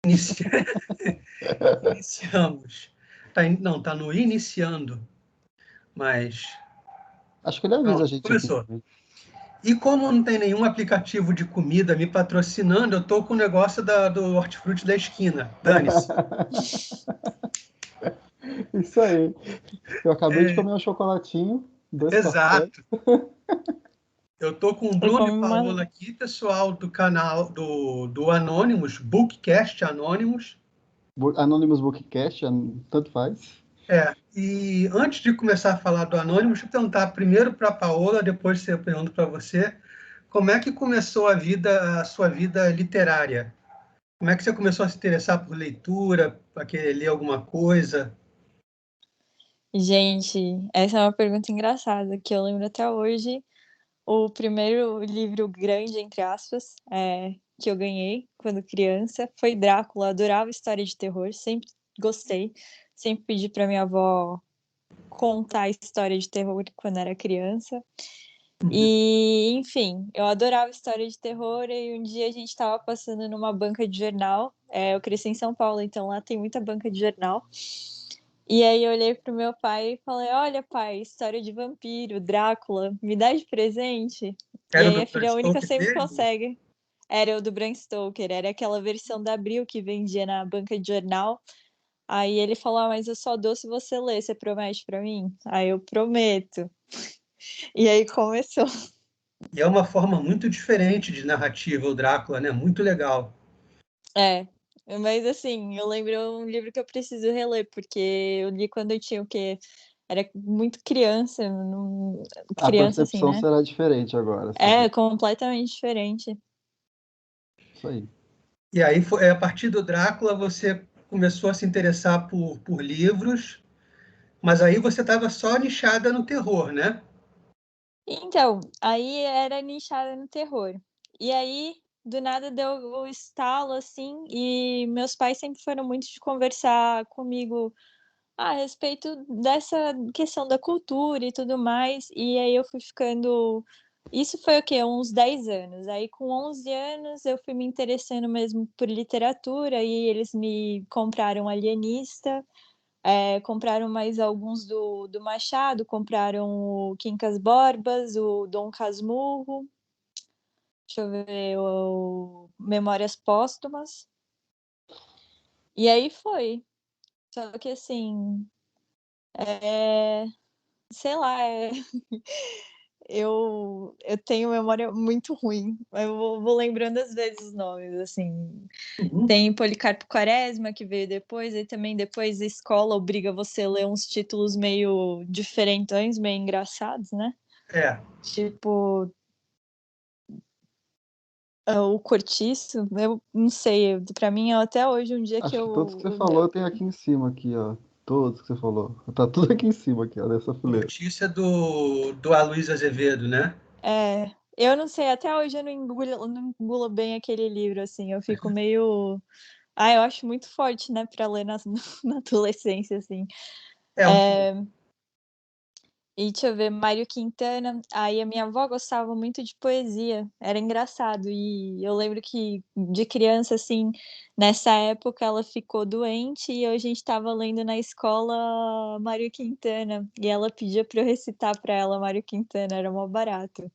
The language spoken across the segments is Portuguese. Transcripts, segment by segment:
Inici... Iniciamos. Não, tá no iniciando, mas Acho que ele avisa a gente aqui. começou. E como não tem nenhum aplicativo de comida me patrocinando, eu tô com o negócio do hortifruti da esquina. Dane-se. Isso aí. Eu acabei de comer um chocolatinho, 2 cafés. Exato. Eu tô com o Eu Bruno e como Paola aqui, pessoal do canal do Anonymous, Bookcast Anonymous. Anonymous Bookcast, tanto faz. E antes de começar a falar do Anonymous, deixa eu perguntar primeiro para a Paola, depois eu pergunto para você, como é que começou a sua vida literária? Como é que você começou a se interessar por leitura, para querer ler alguma coisa? Gente, essa é uma pergunta engraçada, que eu lembro até hoje. O primeiro livro grande, entre aspas, que eu ganhei quando criança foi Drácula. Adorava história de terror, sempre gostei. Sempre pedi para minha avó contar história de terror quando era criança. E, enfim, eu adorava história de terror e um dia a gente estava passando numa banca de jornal. Eu cresci em São Paulo, então lá tem muita banca de jornal. E aí eu olhei pro meu pai e falei, olha pai, história de vampiro, Drácula, me dá de presente? E Era aí do a Bram filha única Stoker sempre mesmo? consegue. Era o do Bram Stoker, era aquela versão da Abril que vendia na banca de jornal. Aí ele falou, mas eu só dou se você ler, você promete pra mim? Aí eu prometo. E aí começou. E é uma forma muito diferente de narrativa, o Drácula, né? Muito legal. Mas assim, eu lembro um livro que eu preciso reler, porque eu li quando eu tinha o quê? Era muito criança, A criança assim, percepção né? será diferente agora. É completamente diferente. Isso aí. E aí, a partir do Drácula, você começou a se interessar por livros, mas aí você estava só nichada no terror, né? Então, aí era nichada no terror. E aí, do nada, deu o estalo, assim, e meus pais sempre foram muito de conversar comigo a respeito dessa questão da cultura e tudo mais. E aí eu fui ficando. Isso foi o quê? Uns 10 anos. Aí, com 11 anos, eu fui me interessando mesmo por literatura e eles me compraram Alienista. Compraram mais alguns do Machado, compraram o Quincas Borbas, o Dom Casmurro, deixa eu ver, o Memórias Póstumas. E aí foi. Só que assim, sei lá, eu tenho memória muito ruim. Eu vou lembrando às vezes os nomes, assim. Uhum. Tem Policarpo Quaresma, que veio depois, e também depois a escola obriga você a ler uns títulos meio diferentões, meio engraçados, né? É. Tipo, o Cortiço, eu não sei, pra mim até hoje um dia que Acho que todos que você eu falou tem aqui em cima, aqui, ó. Todos que você falou. Tá tudo aqui em cima, aqui, ó, dessa fileira. Notícia do Aloysio Azevedo, né? eu não sei, até hoje eu não engulo bem aquele livro, assim, eu fico meio... eu acho muito forte, né, pra ler na adolescência, assim. É um E deixa eu ver, Mário Quintana. Aí a minha avó gostava muito de poesia, era engraçado. E eu lembro que de criança, assim, nessa época ela ficou doente e a gente estava lendo na escola Mário Quintana. E ela pedia para eu recitar para ela Mário Quintana, era mó barato.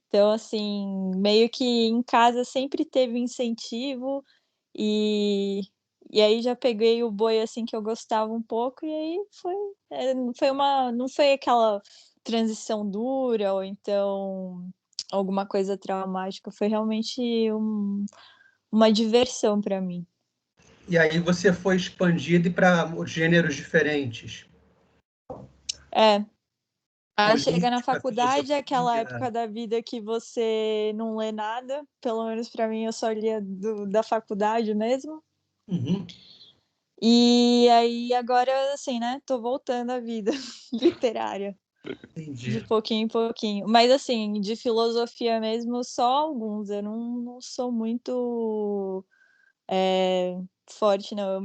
Então, assim, meio que em casa sempre teve incentivo e, e aí já peguei o boi assim que eu gostava um pouco, e aí não foi aquela transição dura ou então alguma coisa traumática, foi realmente uma diversão para mim. E aí você foi expandido para gêneros diferentes. É, chega na Política, faculdade, é aquela filosofia. época da vida que você não lê nada, pelo menos para mim eu só lia da faculdade mesmo. Uhum. E aí agora, assim, né, tô voltando à vida literária, de Entendi. pouquinho em pouquinho. Mas, assim, de filosofia mesmo, só alguns. Eu não sou muito forte, não.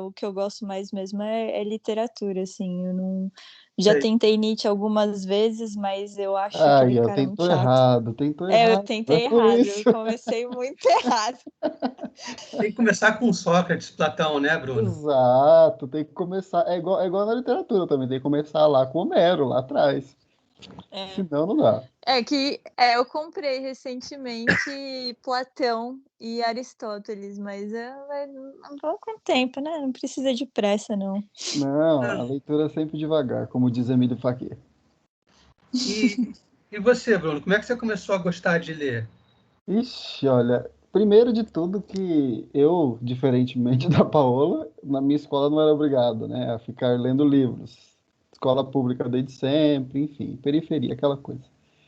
O que eu gosto mais mesmo é literatura, assim. Eu não... Já Sei. tentei Nietzsche algumas vezes, mas eu acho aquele Ai, eu cara muito tentou chato. errado, tentou Eu errado. É tentei por errado, eu isso. comecei muito errado. Tem que começar com Sócrates, Platão, né, Bruno? Exato, tem que começar. É igual na literatura também, tem que começar lá com Homero, lá atrás. É. Senão não dá. Eu comprei recentemente Platão e Aristóteles, mas não vou com tempo, né? Não precisa de pressa, não. Não, a leitura é sempre devagar, como diz Emílio Fachet. E, e você, Bruno, como é que você começou a gostar de ler? Ixi, olha, primeiro de tudo que eu, diferentemente da Paola, na minha escola não era obrigado, né, a ficar lendo livros. Escola pública desde sempre, enfim, periferia, aquela coisa.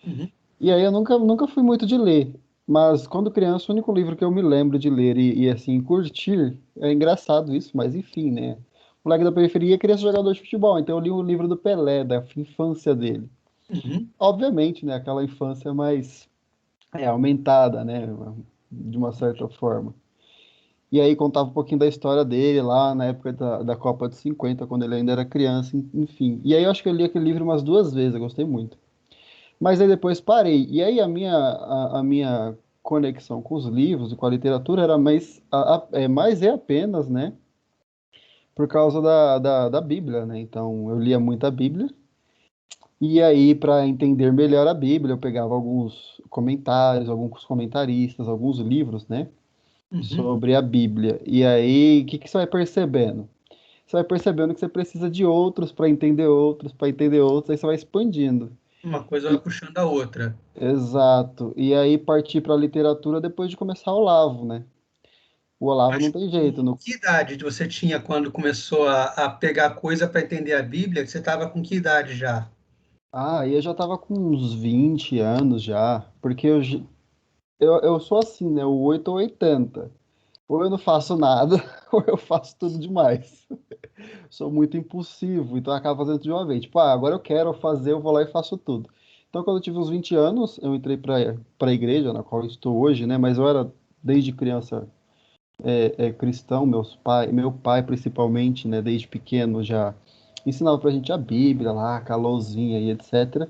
Uhum. E aí eu nunca fui muito de ler, mas quando criança o único livro que eu me lembro de ler e assim, curtir, é engraçado isso, mas enfim, né. O moleque da periferia queria ser jogador de futebol, então eu li o livro do Pelé, da infância dele. Uhum. Obviamente, né, aquela infância mais aumentada, né, de uma certa forma. E aí contava um pouquinho da história dele lá na época da Copa de 50, quando ele ainda era criança, enfim. E aí eu acho que eu li aquele livro umas duas vezes, eu gostei muito. Mas aí depois parei. E aí a minha conexão com os livros e com a literatura era mais e apenas, né, por causa da Bíblia, né? Então eu lia muito a Bíblia. E aí, para entender melhor a Bíblia, eu pegava alguns comentários, alguns comentaristas, alguns livros, né, Uhum. sobre a Bíblia. E aí, o que que você vai percebendo? Você vai percebendo que você precisa de outros para entender outros, aí você vai expandindo. Uma coisa vai E- puxando a outra. Exato. E aí partir para a literatura depois de começar o Olavo, né? O Olavo Mas não tem jeito. que idade você tinha quando começou a pegar coisa para entender a Bíblia? Você estava com que idade já? Ah, aí eu já tava com uns 20 anos já, porque eu sou assim, né? O 8 ou 80. Ou eu não faço nada, ou eu faço tudo demais. Sou muito impulsivo, então eu acabo fazendo tudo de uma vez. Tipo, agora eu quero fazer, eu vou lá e faço tudo. Então, quando eu tive uns 20 anos, eu entrei para a igreja, na qual eu estou hoje, né? Mas eu era, desde criança, cristão, meu pai principalmente, né? Desde pequeno já ensinava pra gente a Bíblia lá, com a lousinha e etc.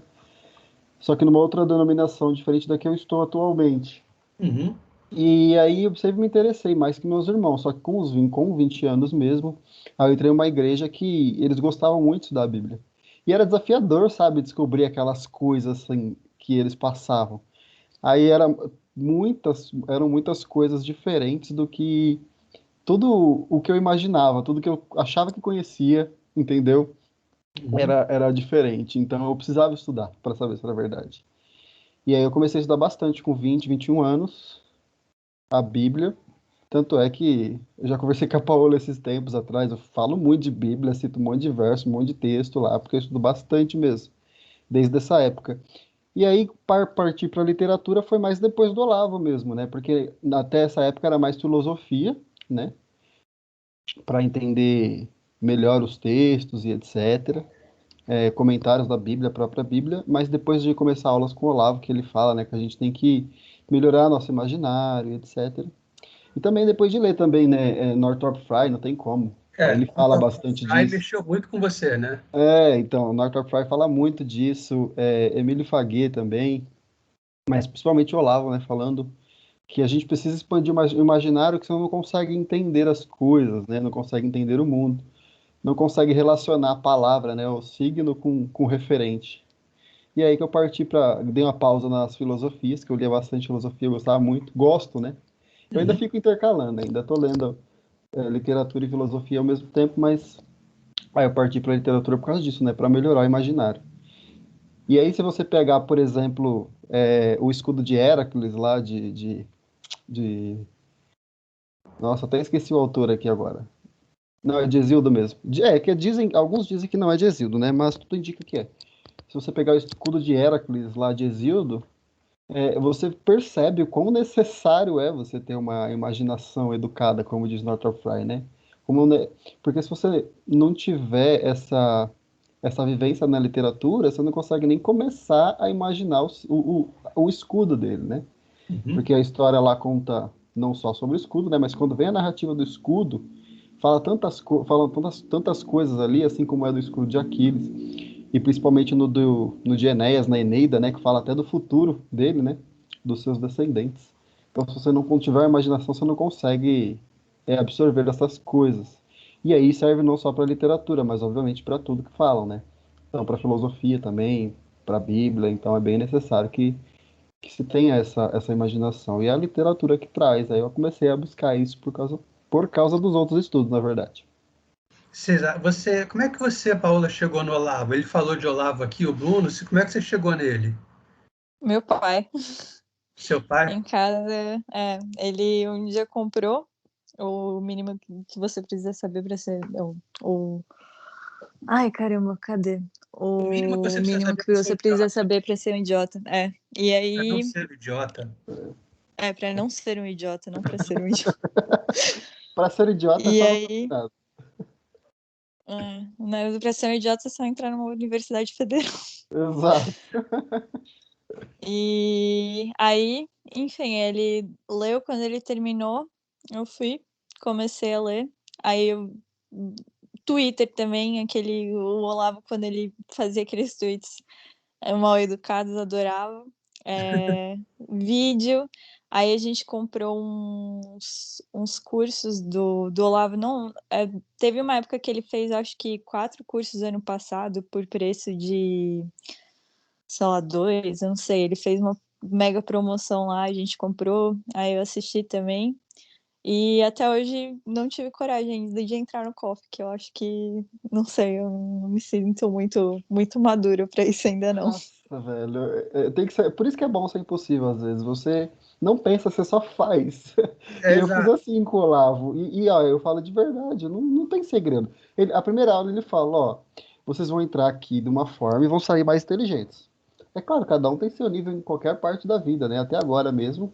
Só que numa outra denominação diferente da que eu estou atualmente. Uhum. E aí eu sempre me interessei mais que meus irmãos, só que com 20 anos mesmo, aí eu entrei em uma igreja que eles gostavam muito da Bíblia. E era desafiador, sabe, descobrir aquelas coisas assim que eles passavam. Aí eram muitas coisas diferentes do que tudo o que eu imaginava, tudo que eu achava que conhecia, entendeu? Uhum. Era diferente. Então eu precisava estudar para saber se era verdade. E aí eu comecei a estudar bastante com 21 anos, a Bíblia. Tanto é que eu já conversei com a Paola esses tempos atrás, eu falo muito de Bíblia, cito um monte de verso, um monte de texto lá, porque eu estudo bastante mesmo, desde essa época. E aí, partir para a literatura foi mais depois do Olavo mesmo, né? Porque até essa época era mais filosofia, né? Para entender melhor os textos e etc. Comentários da Bíblia, a própria Bíblia, mas depois de começar aulas com o Olavo, que ele fala, né, que a gente tem que melhorar nosso imaginário, etc. E também depois de ler também, né, Northrop Frye, não tem como. Ele fala Então, bastante aí disso. mexeu muito com você, né? Então, Northrop Frye fala muito disso, Emílio Faguet também, mas principalmente o Olavo, né, falando que a gente precisa expandir o imaginário, que senão não consegue entender as coisas, né, não consegue entender o mundo, não consegue relacionar a palavra, né, o signo com o referente. E aí que eu parti dei uma pausa nas filosofias, que eu lia bastante filosofia, eu gostava muito, gosto, né? Eu ainda Uhum. fico intercalando, ainda tô lendo literatura e filosofia ao mesmo tempo, mas aí eu parti para literatura por causa disso, né? Para melhorar o imaginário. E aí, se você pegar, por exemplo, o escudo de Heracles lá de... Nossa, até esqueci o autor aqui agora. Não, é de Hesíodo mesmo. Alguns dizem que não é de Hesíodo, né? Mas tudo indica que é. Se você pegar o escudo de Heracles lá de Hesíodo, você percebe o quão necessário é você ter uma imaginação educada, como diz Northrop Frye, né? Porque se você não tiver essa vivência na literatura, você não consegue nem começar a imaginar o escudo dele, né? Uhum. Porque a história lá conta. não só sobre o escudo, né? Mas quando vem a narrativa do escudo, falam tantas coisas ali, assim como é do escudo de Aquiles, e principalmente no de Enéas, na Eneida, né? Que fala até do futuro dele, né? Dos seus descendentes. Então, se você não tiver a imaginação, você não consegue absorver essas coisas. E aí serve não só para literatura, mas obviamente para tudo que falam, né? Então, para filosofia também, para a Bíblia, então é bem necessário que se tenha essa imaginação. E é a literatura que traz. Aí eu comecei a buscar isso por causa dos outros estudos, na verdade. Como é que você, Paola, chegou no Olavo? Ele falou de Olavo aqui, o Bruno. Como é que você chegou nele? Meu pai, Seu pai? em casa, ele um dia comprou o mínimo que você precisa saber para ser. Ai, caramba, cadê? O mínimo que O você precisa mínimo saber que para ser você um precisa idiota. saber para ser um idiota. E Para não aí. ser um idiota. Para não ser um idiota, não para ser um idiota. Para ser idiota é E só no aí. doutorado. Para ser um idiota é só entrar numa universidade federal. Exato. E aí, enfim, ele leu quando ele terminou. Eu comecei a ler. Aí eu. Twitter também, o Olavo, quando ele fazia aqueles tweets mal educados, adorava. Vídeo. Aí a gente comprou uns cursos do Olavo. Não, teve uma época que ele fez, acho que 4 cursos ano passado, por preço de, sei lá, 2, eu não sei. Ele fez uma mega promoção lá, a gente comprou. Aí eu assisti também. E até hoje não tive coragem ainda de entrar no COF, que eu acho que, não sei, eu não me sinto muito, muito madura para isso ainda não. Nossa, velho. Tem que ser, por isso que é bom ser impossível, às vezes. Você não pensa, você só faz. E eu fiz Exato. assim com o Olavo. Ó, eu falo de verdade, não tem segredo. A primeira aula ele fala, ó, vocês vão entrar aqui de uma forma e vão sair mais inteligentes. É claro, cada um tem seu nível em qualquer parte da vida, né? Até agora mesmo,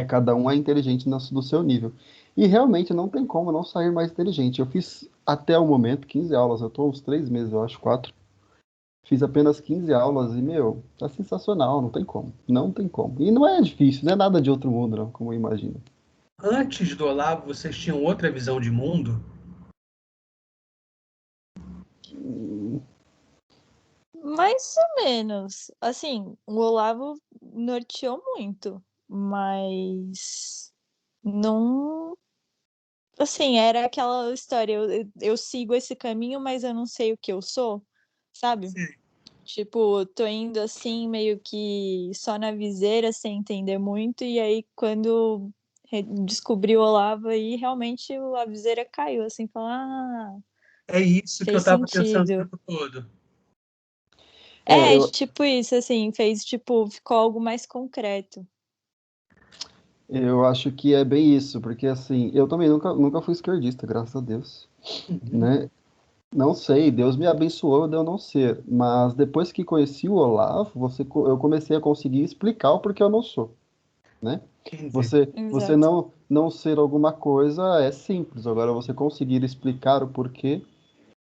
cada um é inteligente do seu nível. E realmente não tem como não sair mais inteligente. Eu fiz até o momento 15 aulas, eu tô uns 3 meses, eu acho, 4. Fiz apenas 15 aulas e, meu, tá sensacional, não tem como. Não tem como. E não é difícil, não é nada de outro mundo, não, como eu imagino. Antes do Olavo, vocês tinham outra visão de mundo? Mais ou menos. Assim, o Olavo norteou muito, mas não. Assim, era aquela história, eu sigo esse caminho, mas eu não sei o que eu sou, sabe? Sim. Tipo, tô indo assim, meio que só na viseira, sem entender muito, e aí quando descobri o Olavo, aí realmente a viseira caiu, assim, falar, É isso que eu fez estava pensando o sentido. tempo todo. Eu, Tipo isso, assim, ficou algo mais concreto. eu acho que é bem isso, porque assim, eu também nunca fui esquerdista, graças a Deus, Uhum. né? Não sei, Deus me abençoou de eu não ser, mas depois que conheci o Olavo, eu comecei a conseguir explicar o porquê eu não sou, né? Entendi. Você Exato. não ser alguma coisa é simples, agora você conseguir explicar o porquê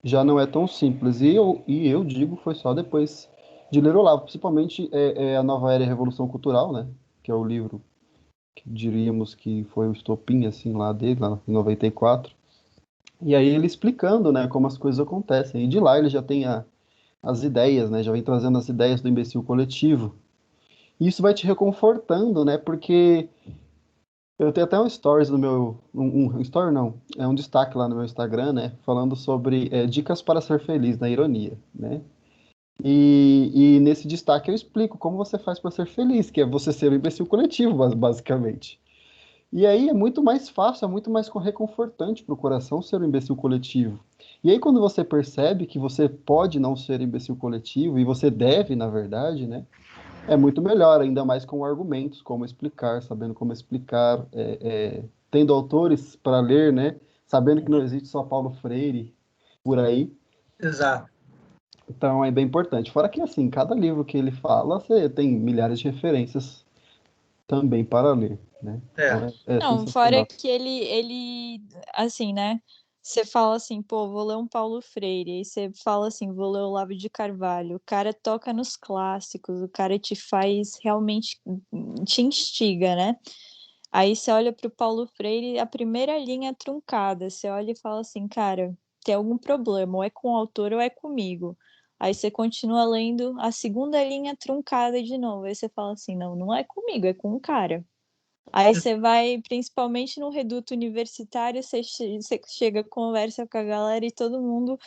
já não é tão simples. E eu digo, foi só depois de ler Olavo, principalmente a Nova Era e a Revolução Cultural, né? Que é o livro que diríamos que foi o estopim, assim, lá dele, lá em 94. E aí ele explicando, né, como as coisas acontecem. E de lá ele já tem as ideias, né? Já vem trazendo as ideias do imbecil coletivo. E isso vai te reconfortando, né? Porque eu tenho até um stories no meu. Um story não, é um destaque lá no meu Instagram, né? Falando sobre dicas para ser feliz, na ironia, né? E nesse destaque eu explico como você faz para ser feliz, que é você ser um imbecil coletivo, basicamente. E aí é muito mais fácil, é muito mais reconfortante para o coração ser um imbecil coletivo. E aí quando você percebe que você pode não ser imbecil coletivo, e você deve, na verdade, né? É muito melhor, ainda mais com argumentos, como explicar, sabendo como explicar, tendo autores para ler, né? Sabendo que não existe só Paulo Freire por aí. Exato. Então é bem importante. Fora que, assim, cada livro que ele fala, você tem milhares de referências também para ler, né? Então É. é Não, fora sensacional. que assim, né? Você fala assim, pô, vou ler um Paulo Freire, aí você fala assim, vou ler o Olavo de Carvalho. O cara toca nos clássicos, o cara te faz realmente, te instiga, né? Aí você olha para o Paulo Freire, a primeira linha é truncada, você olha e fala assim: "Cara, tem algum problema, ou é com o autor ou é comigo". Aí você continua lendo, a segunda linha é truncada de novo, aí você fala assim: "Não, não é comigo, é com o cara". Aí você vai, principalmente no reduto universitário, você chega, conversa com a galera e todo mundo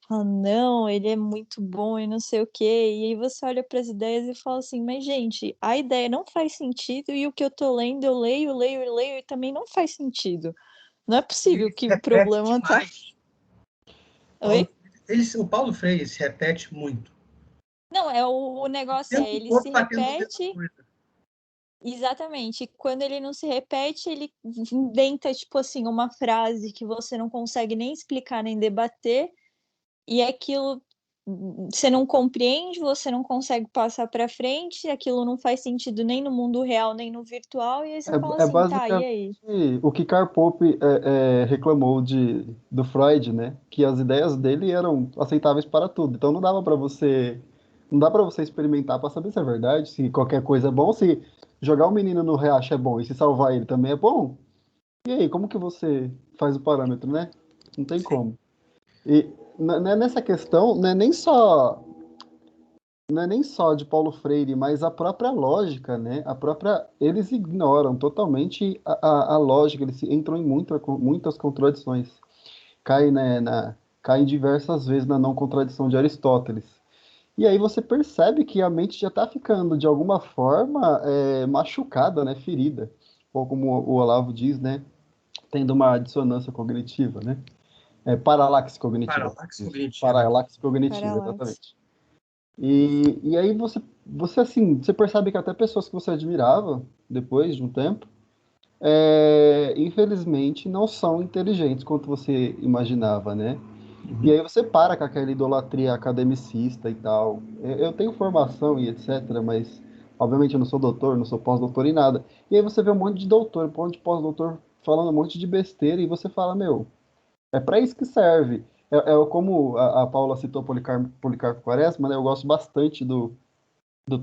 fala: "Não, ele é muito bom e não sei o quê". E aí você olha para as ideias e fala assim: "Mas gente, a ideia não faz sentido e o que eu tô lendo, eu leio, leio, leio e também não faz sentido. Não é possível Ele se que o repete problema tá". demais. Oi? O Paulo Freire se repete muito. Não, o O negócio é, tempo ele se todo batendo a mesma repete. coisa. Exatamente. Quando ele não se repete, ele inventa, tipo assim, uma frase que você não consegue nem explicar nem debater, e aquilo você não compreende, você não consegue passar para frente, aquilo não faz sentido nem no mundo real, nem no virtual, e aí você fala É assim: "Tá, e basicamente aí?". o que Karl Popper reclamou do Freud, né? Que as ideias dele eram aceitáveis para tudo. Então não dá para você experimentar para saber se é verdade, se qualquer coisa é bom, se jogar o menino no riacho é bom e se salvar ele também é bom. E aí, como que você faz o parâmetro, né? Não tem Sim. como. E nessa questão, não é nem só de Paulo Freire, mas a própria lógica, né? Eles ignoram totalmente a lógica, eles entram em muitas contradições. Caem diversas vezes na não contradição de Aristóteles. E aí você percebe que a mente já está ficando, de alguma forma, machucada, né? Ferida. Ou como o Olavo diz, né? Tendo uma dissonância cognitiva, né? Paralaxe cognitiva. Paralaxe Isso. cognitiva. Paralaxe cognitiva, Paralaxe. exatamente. E aí você assim, você percebe que até pessoas que você admirava, depois de um tempo, infelizmente não são inteligentes quanto você imaginava, né? E Uhum. aí você para com aquela idolatria academicista e tal. Eu tenho formação e etc, mas obviamente eu não sou doutor, não sou pós-doutor em nada. E aí você vê um monte de doutor, um monte de pós-doutor falando um monte de besteira e você fala, meu, é para isso que serve. Como a Paula citou Policarpo Quaresma, né? Eu gosto bastante do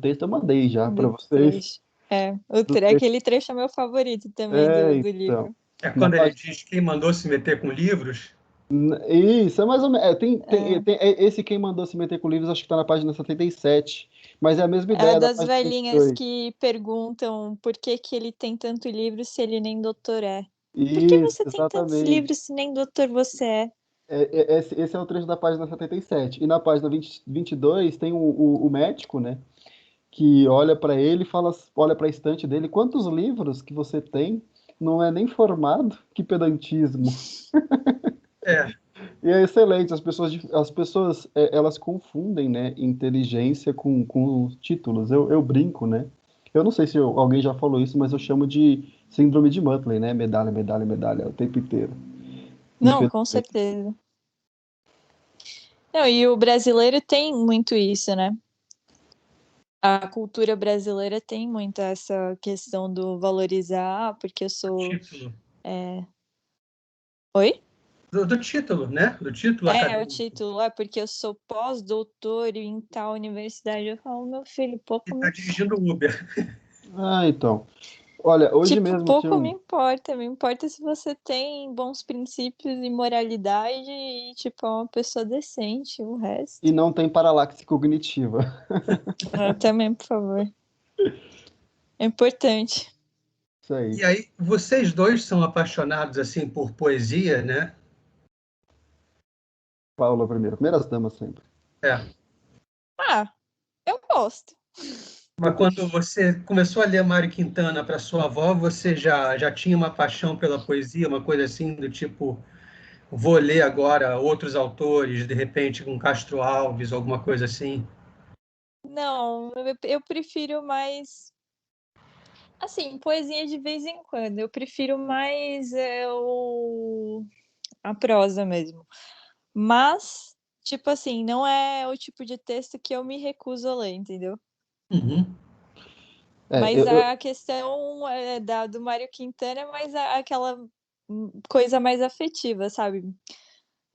texto, eu mandei já para Do vocês. trecho. É, Do texto. aquele trecho é meu favorito também do Então. livro. É Na quando ele página, diz quem mandou se meter com livros. isso, é mais ou menos. É. Esse quem mandou se meter com livros, acho que está na página 77. Mas é a mesma É ideia da das página velhinhas 22. que perguntam por que que ele tem tanto livro se ele nem doutor é. Por que Isso, você tem tantos livros exatamente. se nem doutor você é? Esse é o trecho da página 77. E na página 22 tem o médico, né? Que olha para ele e fala, olha para a estante dele, quantos livros que você tem? Não é nem formado? Que pedantismo. É, E é excelente, as pessoas elas confundem, né, inteligência com títulos. Eu brinco, né? Eu não sei se alguém já falou isso, mas eu chamo de síndrome de Muttley, né? Medalha, medalha, medalha, o tempo inteiro. Não, com Infelizmente. certeza. Não, e o brasileiro tem muito isso, né? A cultura brasileira tem muito essa questão do valorizar, porque eu sou. título. Oi? Do título, né? Do título É, o acadêmico. título, porque eu sou pós-doutor em tal universidade. Eu falo, meu filho, E pouco está me. dirigindo o Uber. Ah, então. Olha, hoje Tipo, mesmo tinha pouco me um. importa. Me importa se você tem bons princípios e moralidade e, tipo, é uma pessoa decente, o E resto. não tem paralaxe cognitiva. Também, por favor. É importante. Isso aí. E aí, vocês dois são apaixonados assim por poesia, né? Paula primeiro. Primeiras damas sempre. É. Ah, eu gosto. Mas quando você começou a ler Mário Quintana para sua avó, você já tinha uma paixão pela poesia, uma coisa assim do tipo, vou ler agora outros autores, de repente com Castro Alves, alguma coisa assim. Não, eu prefiro mais. Assim, poesia de vez em quando. Eu prefiro mais a prosa mesmo. Mas, tipo assim, não é o tipo de texto que eu me recuso a ler, entendeu? Uhum. É, Mas eu, a questão do Mário Quintana é mais aquela coisa mais afetiva, sabe?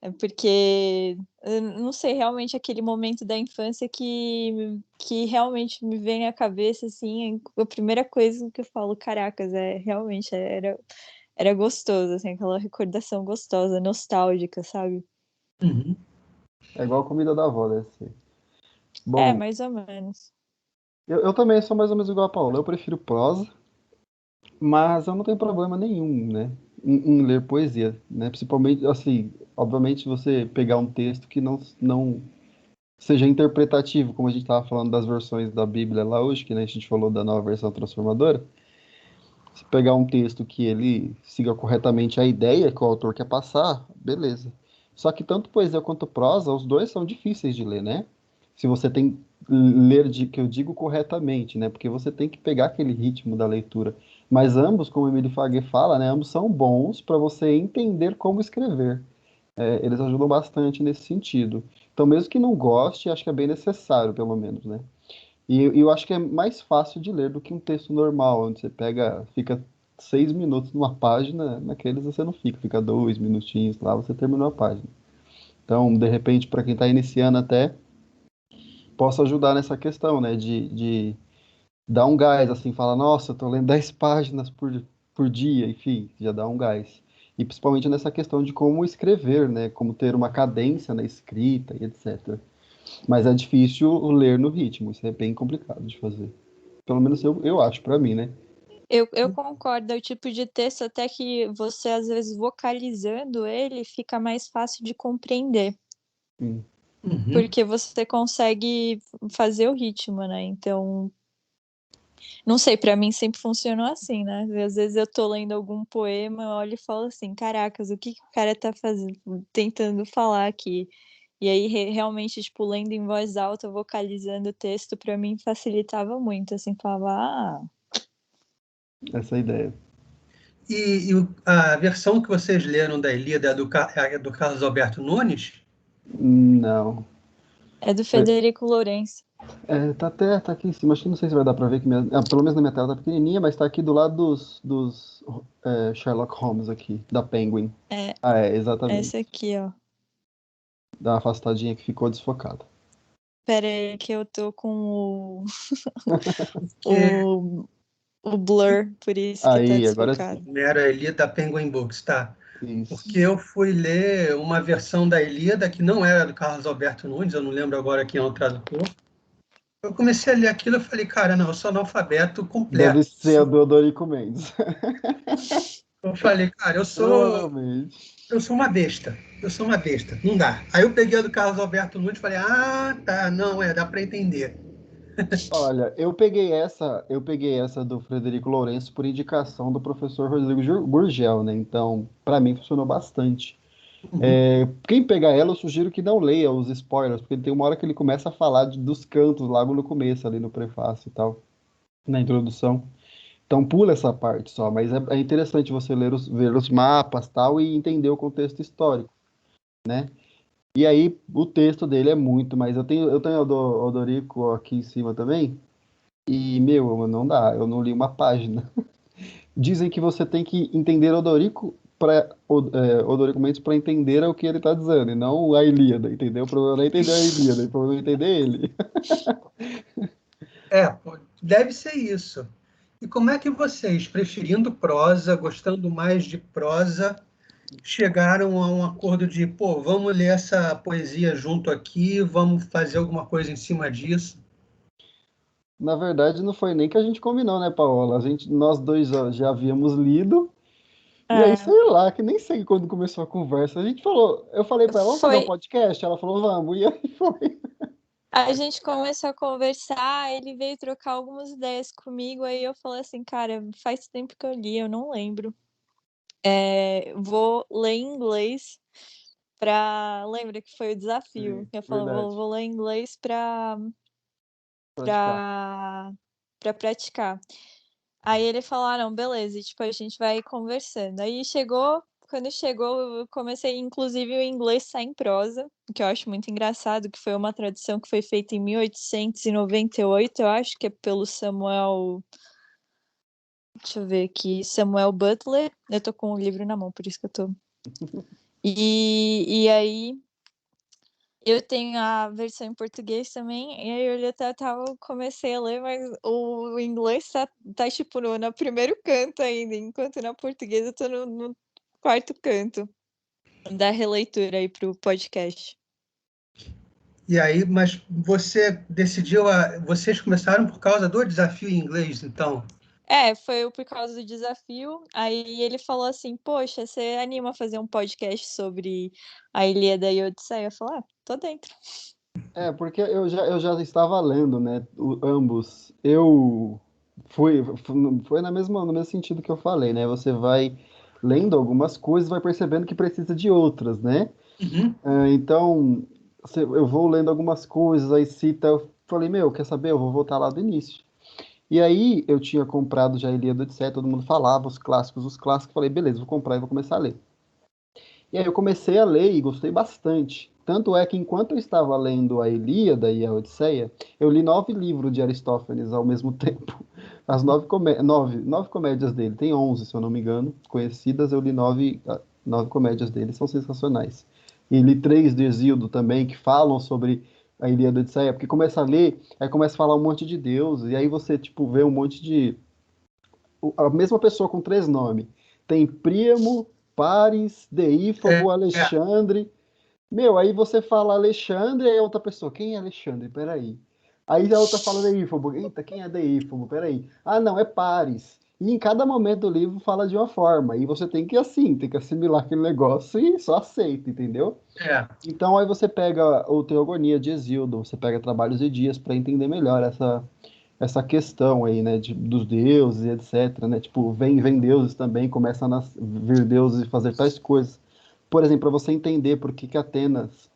É porque, eu não sei, realmente aquele momento da infância que realmente me vem à cabeça, assim, a primeira coisa que eu falo: "Caracas, realmente era gostoso", assim, aquela recordação gostosa, nostálgica, sabe. Uhum. É igual a comida da avó, deve ser. É, Bom, mais ou menos. eu também sou mais ou menos igual a Paula. Eu prefiro prosa, mas eu não tenho problema nenhum, né, em ler poesia, né? Principalmente, assim, obviamente, você pegar um texto que não seja interpretativo, como a gente estava falando das versões da Bíblia lá hoje, que né, a gente falou da nova versão transformadora. Se pegar um texto que ele siga corretamente a ideia que o autor quer passar, beleza. Só que tanto poesia quanto prosa, os dois são difíceis de ler, né? Se você tem ler de que eu digo corretamente, né? Porque você tem que pegar aquele ritmo da leitura. Mas ambos, como o Emílio Faguet fala, né? Ambos são bons para você entender como escrever. É, eles ajudam bastante nesse sentido. Então, mesmo que não goste, acho que é bem necessário, pelo menos, né? E eu acho que é mais fácil de ler do que um texto normal, onde você pega, fica 6 minutos numa página, naqueles você não fica 2 minutinhos lá, você terminou a página. Então, de repente, para quem está iniciando até, posso ajudar nessa questão, né, de dar um gás, assim, falar, nossa, eu tô lendo 10 páginas por dia, enfim, já dá um gás. E principalmente nessa questão de como escrever, né, como ter uma cadência na escrita e etc. Mas é difícil ler no ritmo, isso é bem complicado de fazer. Pelo menos eu acho, pra mim, né? Eu concordo, é o tipo de texto até que você, às vezes, vocalizando ele, fica mais fácil de compreender, Sim. Uhum. porque você consegue fazer o ritmo, né, então, não sei, pra mim sempre funcionou assim, né, às vezes eu tô lendo algum poema, eu olho e falo assim: "Caracas, o que que o cara tá tentando falar aqui?". E aí realmente, tipo, lendo em voz alta, vocalizando o texto, pra mim facilitava muito, assim, falava: "Ah". Essa é a ideia. A versão que vocês leram da Ilíada é do Carlos Alberto Nunes? Não. É do É, Federico Lourenço. tá aqui em cima. Acho que não sei se vai dar pra ver que pelo menos na minha tela tá pequenininha, mas tá aqui do lado dos Sherlock Holmes aqui, da Penguin. É, Ah, é, essa exatamente. aqui, ó. Dá uma afastadinha que ficou desfocado. Espera aí que eu tô com Que o o blur, por isso que tá Aí, agora sim. desfocado. era a Ilíada da Penguin Books, tá? Porque Isso. eu fui ler uma versão da Ilíada que não era do Carlos Alberto Nunes, eu não lembro agora quem é o tradutor. Eu comecei a ler aquilo e falei, cara, não, eu sou analfabeto Deve completo. ser a do Odorico Mendes. Eu falei, cara, Provavelmente. eu sou uma besta. Eu sou uma besta. Não dá. Aí eu peguei a do Carlos Alberto Nunes e falei, ah, tá, não, dá para entender. Olha, eu peguei essa do Frederico Lourenço por indicação do professor Rodrigo Gurgel, né? Então, para mim funcionou bastante. Uhum. Quem pegar ela, eu sugiro que não leia os spoilers, porque tem uma hora que ele começa a falar dos cantos logo no começo, ali no prefácio e tal, na introdução. Então pula essa parte só, mas é interessante você ver os mapas tal e entender o contexto histórico, né? E aí o texto dele é muito, mas eu tenho o do Odorico aqui em cima também. E, meu, não dá, eu não li uma página. Dizem que você tem que entender Odorico Mendes para entender o que ele está dizendo, e não a Ilíada, entendeu? O problema não é entender a Ilíada, o problema é entender ele. Pô, deve ser isso. E como é que vocês, preferindo prosa, gostando mais de prosa, chegaram a um acordo de, pô, vamos ler essa poesia junto aqui, vamos fazer alguma coisa em cima disso? Na verdade, não foi nem que a gente combinou, né, Paola? Nós dois ó, já havíamos lido, e aí, É, sei lá, que nem sei quando começou a conversa. A gente falou, eu falei para ela, vamos fazer um foi podcast? Ela falou, vamos, e aí foi. a gente começou a conversar, ele veio trocar algumas ideias comigo, aí eu falei assim: "Cara, faz tempo que eu li, eu não lembro". Vou ler em inglês lembra que foi o desafio, Sim, que eu falei: "Vou verdade. vou ler inglês Praticar. pra pra praticar". Aí ele falou: "Ah, não, beleza", e tipo, a gente vai conversando. Aí quando chegou, eu comecei inclusive o inglês sai em prosa, o que eu acho muito engraçado, que foi uma tradução que foi feita em 1898, eu acho, que é pelo Samuel deixa eu ver aqui, Samuel Butler. Eu tô com o livro na mão, por isso que eu tô E aí eu tenho a versão em português também, e aí eu até comecei a ler, mas o inglês tá tipo no primeiro canto ainda, enquanto na portuguesa eu tô no quarto canto da releitura aí pro podcast. E aí, mas você decidiu, vocês começaram por causa do desafio em inglês, então? Foi por causa do desafio. Aí ele falou assim: Poxa, você anima a fazer um podcast sobre a Ilíada e a Odisseia? Eu falei: tô dentro. Porque eu já estava lendo, né, ambos. Eu foi no mesmo sentido que eu falei, né? Você vai lendo algumas coisas, vai percebendo que precisa de outras, né? Uhum. Então, eu vou lendo algumas coisas, aí cita, eu falei, meu, quer saber? Eu vou voltar lá do início. E aí eu tinha comprado já a Ilíada, etc. Todo mundo falava os clássicos. Falei, beleza, vou comprar e vou começar a ler. E aí eu comecei a ler e gostei bastante. Tanto é que enquanto eu estava lendo a Ilíada e a Odisseia, eu li 9 livros de Aristófanes ao mesmo tempo. As 9 comédias dele, tem 11, se eu não me engano, conhecidas, eu li 9 comédias dele, são sensacionais. E li 3 de Hesíodo também, que falam sobre a Ilíada e a Odisseia, porque começa a ler, aí começa a falar um monte de deuses, e aí você, tipo, vê um monte de a mesma pessoa com 3 nomes. Tem Príamo, Paris, É, Deífobo, é, Alexandre. Meu, aí você fala Alexandre, aí a outra pessoa, quem é Alexandre? Peraí. Aí a outra fala Deífobo. Eita, quem é Deífobo? Peraí. Ah, não, é Paris. E em cada momento do livro fala de uma forma. E você tem que, assim, tem que assimilar aquele negócio e só aceita, entendeu? é. Então aí você pega o Teogonia de Hesíodo, você pega Trabalhos e Dias para entender melhor essa questão aí, né, dos deuses e etc, né, tipo, vem deuses também, começa a vir deuses e fazer tais coisas. Por exemplo, para você entender por que Atenas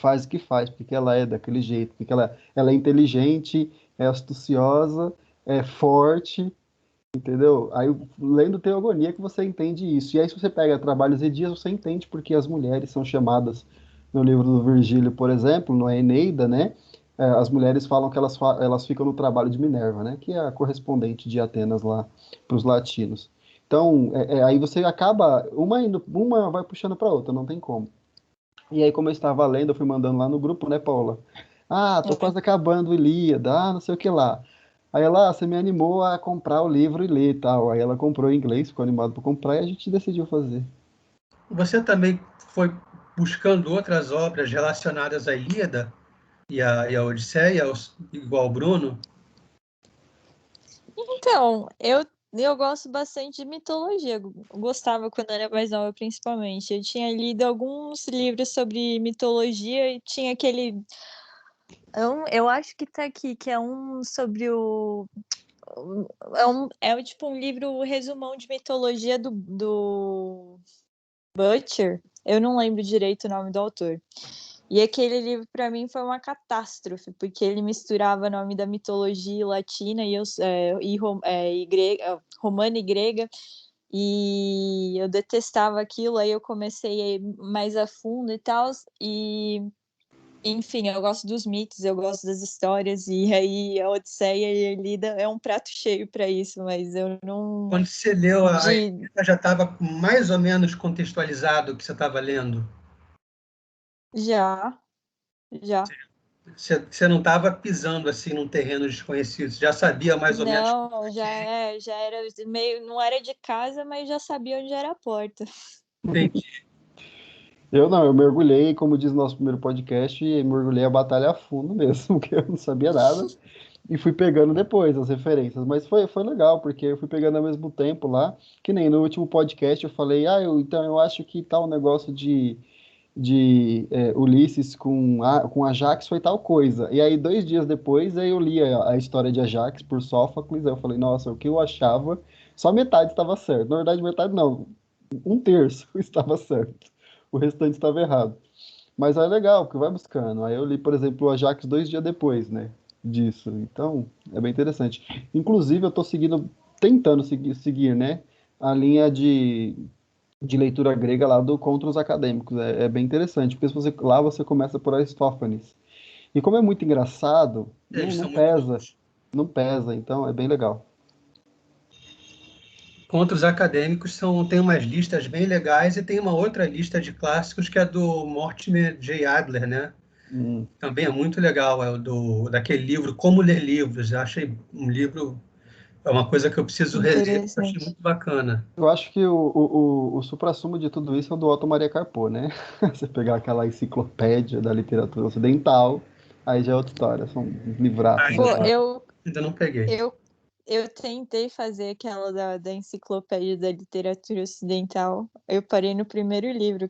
faz o que faz, porque ela é daquele jeito, porque ela é inteligente, é astuciosa, é forte, entendeu? Aí, lendo Teogonia que você entende isso. E aí, se você pega Trabalhos e Dias, você entende porque as mulheres são chamadas no livro do Virgílio, por exemplo, no Eneida, né? As mulheres falam que elas ficam no trabalho de Minerva, né? Que é a correspondente de Atenas lá para os latinos. Então, aí você acaba, uma vai puxando para outra, não tem como. E aí, como eu estava lendo, eu fui mandando lá no grupo, né, Paula? Ah, tô quase acabando o Ilíada, não sei o que lá. Aí ela, você me animou a comprar o livro e ler e tal. Aí ela comprou em inglês, ficou animado para comprar e a gente decidiu fazer. Você também foi buscando outras obras relacionadas à Ilíada e à Odisseia, igual o Bruno? Então, eu gosto bastante de mitologia. Eu gostava quando era mais nova, principalmente. Eu tinha lido alguns livros sobre mitologia e tinha aquele. Eu acho que tá aqui, que é um sobre o. Tipo um livro resumão de mitologia do Butcher. Eu não lembro direito o nome do autor. E aquele livro para mim foi uma catástrofe, porque ele misturava nome da mitologia latina e grega, romana e grega, e eu detestava aquilo, aí eu comecei a ir mais a fundo e tal, e enfim, eu gosto dos mitos, eu gosto das histórias, e aí a Odisseia e a Ilíada é um prato cheio para isso, mas eu não. Quando você leu a De Ilíada, já estava mais ou menos contextualizado o que você estava lendo? Já, já. Você não estava pisando assim num terreno desconhecido, você já sabia mais ou menos como Não, já era meio, não era de casa, mas já sabia onde era a porta. entendi. Eu não, eu mergulhei, como diz nosso primeiro podcast, mergulhei a batalha a fundo mesmo, porque eu não sabia nada. E fui pegando depois as referências. Mas foi legal, porque eu fui pegando ao mesmo tempo lá. Que nem no último podcast eu falei, então eu acho que tal negócio de Ulisses com Ajax foi tal coisa. E aí, 2 dias depois, aí eu li a história de Ajax por Sófocles. Aí eu falei, nossa, o que eu achava, só metade estava certo. Na verdade, metade não, um terço estava certo. O restante estava errado. Mas é legal, porque vai buscando. Aí eu li, por exemplo, o Ajax 2 dias depois, né? Disso. Então, é bem interessante. Inclusive, eu estou tentando seguir, né? A linha de leitura grega lá do Contra os Acadêmicos. É bem interessante, porque lá você começa por Aristófanes. E como é muito engraçado, não, Eles não são muito pesa, bons. não pesa, então é bem legal. contos acadêmicos tem umas listas bem legais e tem uma outra lista de clássicos que é do Mortimer J. Adler, né? Hum. Também é muito legal, é daquele livro Como Ler Livros. Eu achei um livro, é uma coisa que eu preciso reler, porque eu achei Interessante. muito bacana. Eu acho que o suprassumo de tudo isso é o do Otto Maria Carpo, né? Você pegar aquela enciclopédia da literatura ocidental, aí já é outra história, são um livraços Pô, enormes. Ainda não peguei. eu tentei fazer aquela da enciclopédia da literatura ocidental. Eu parei no primeiro livro,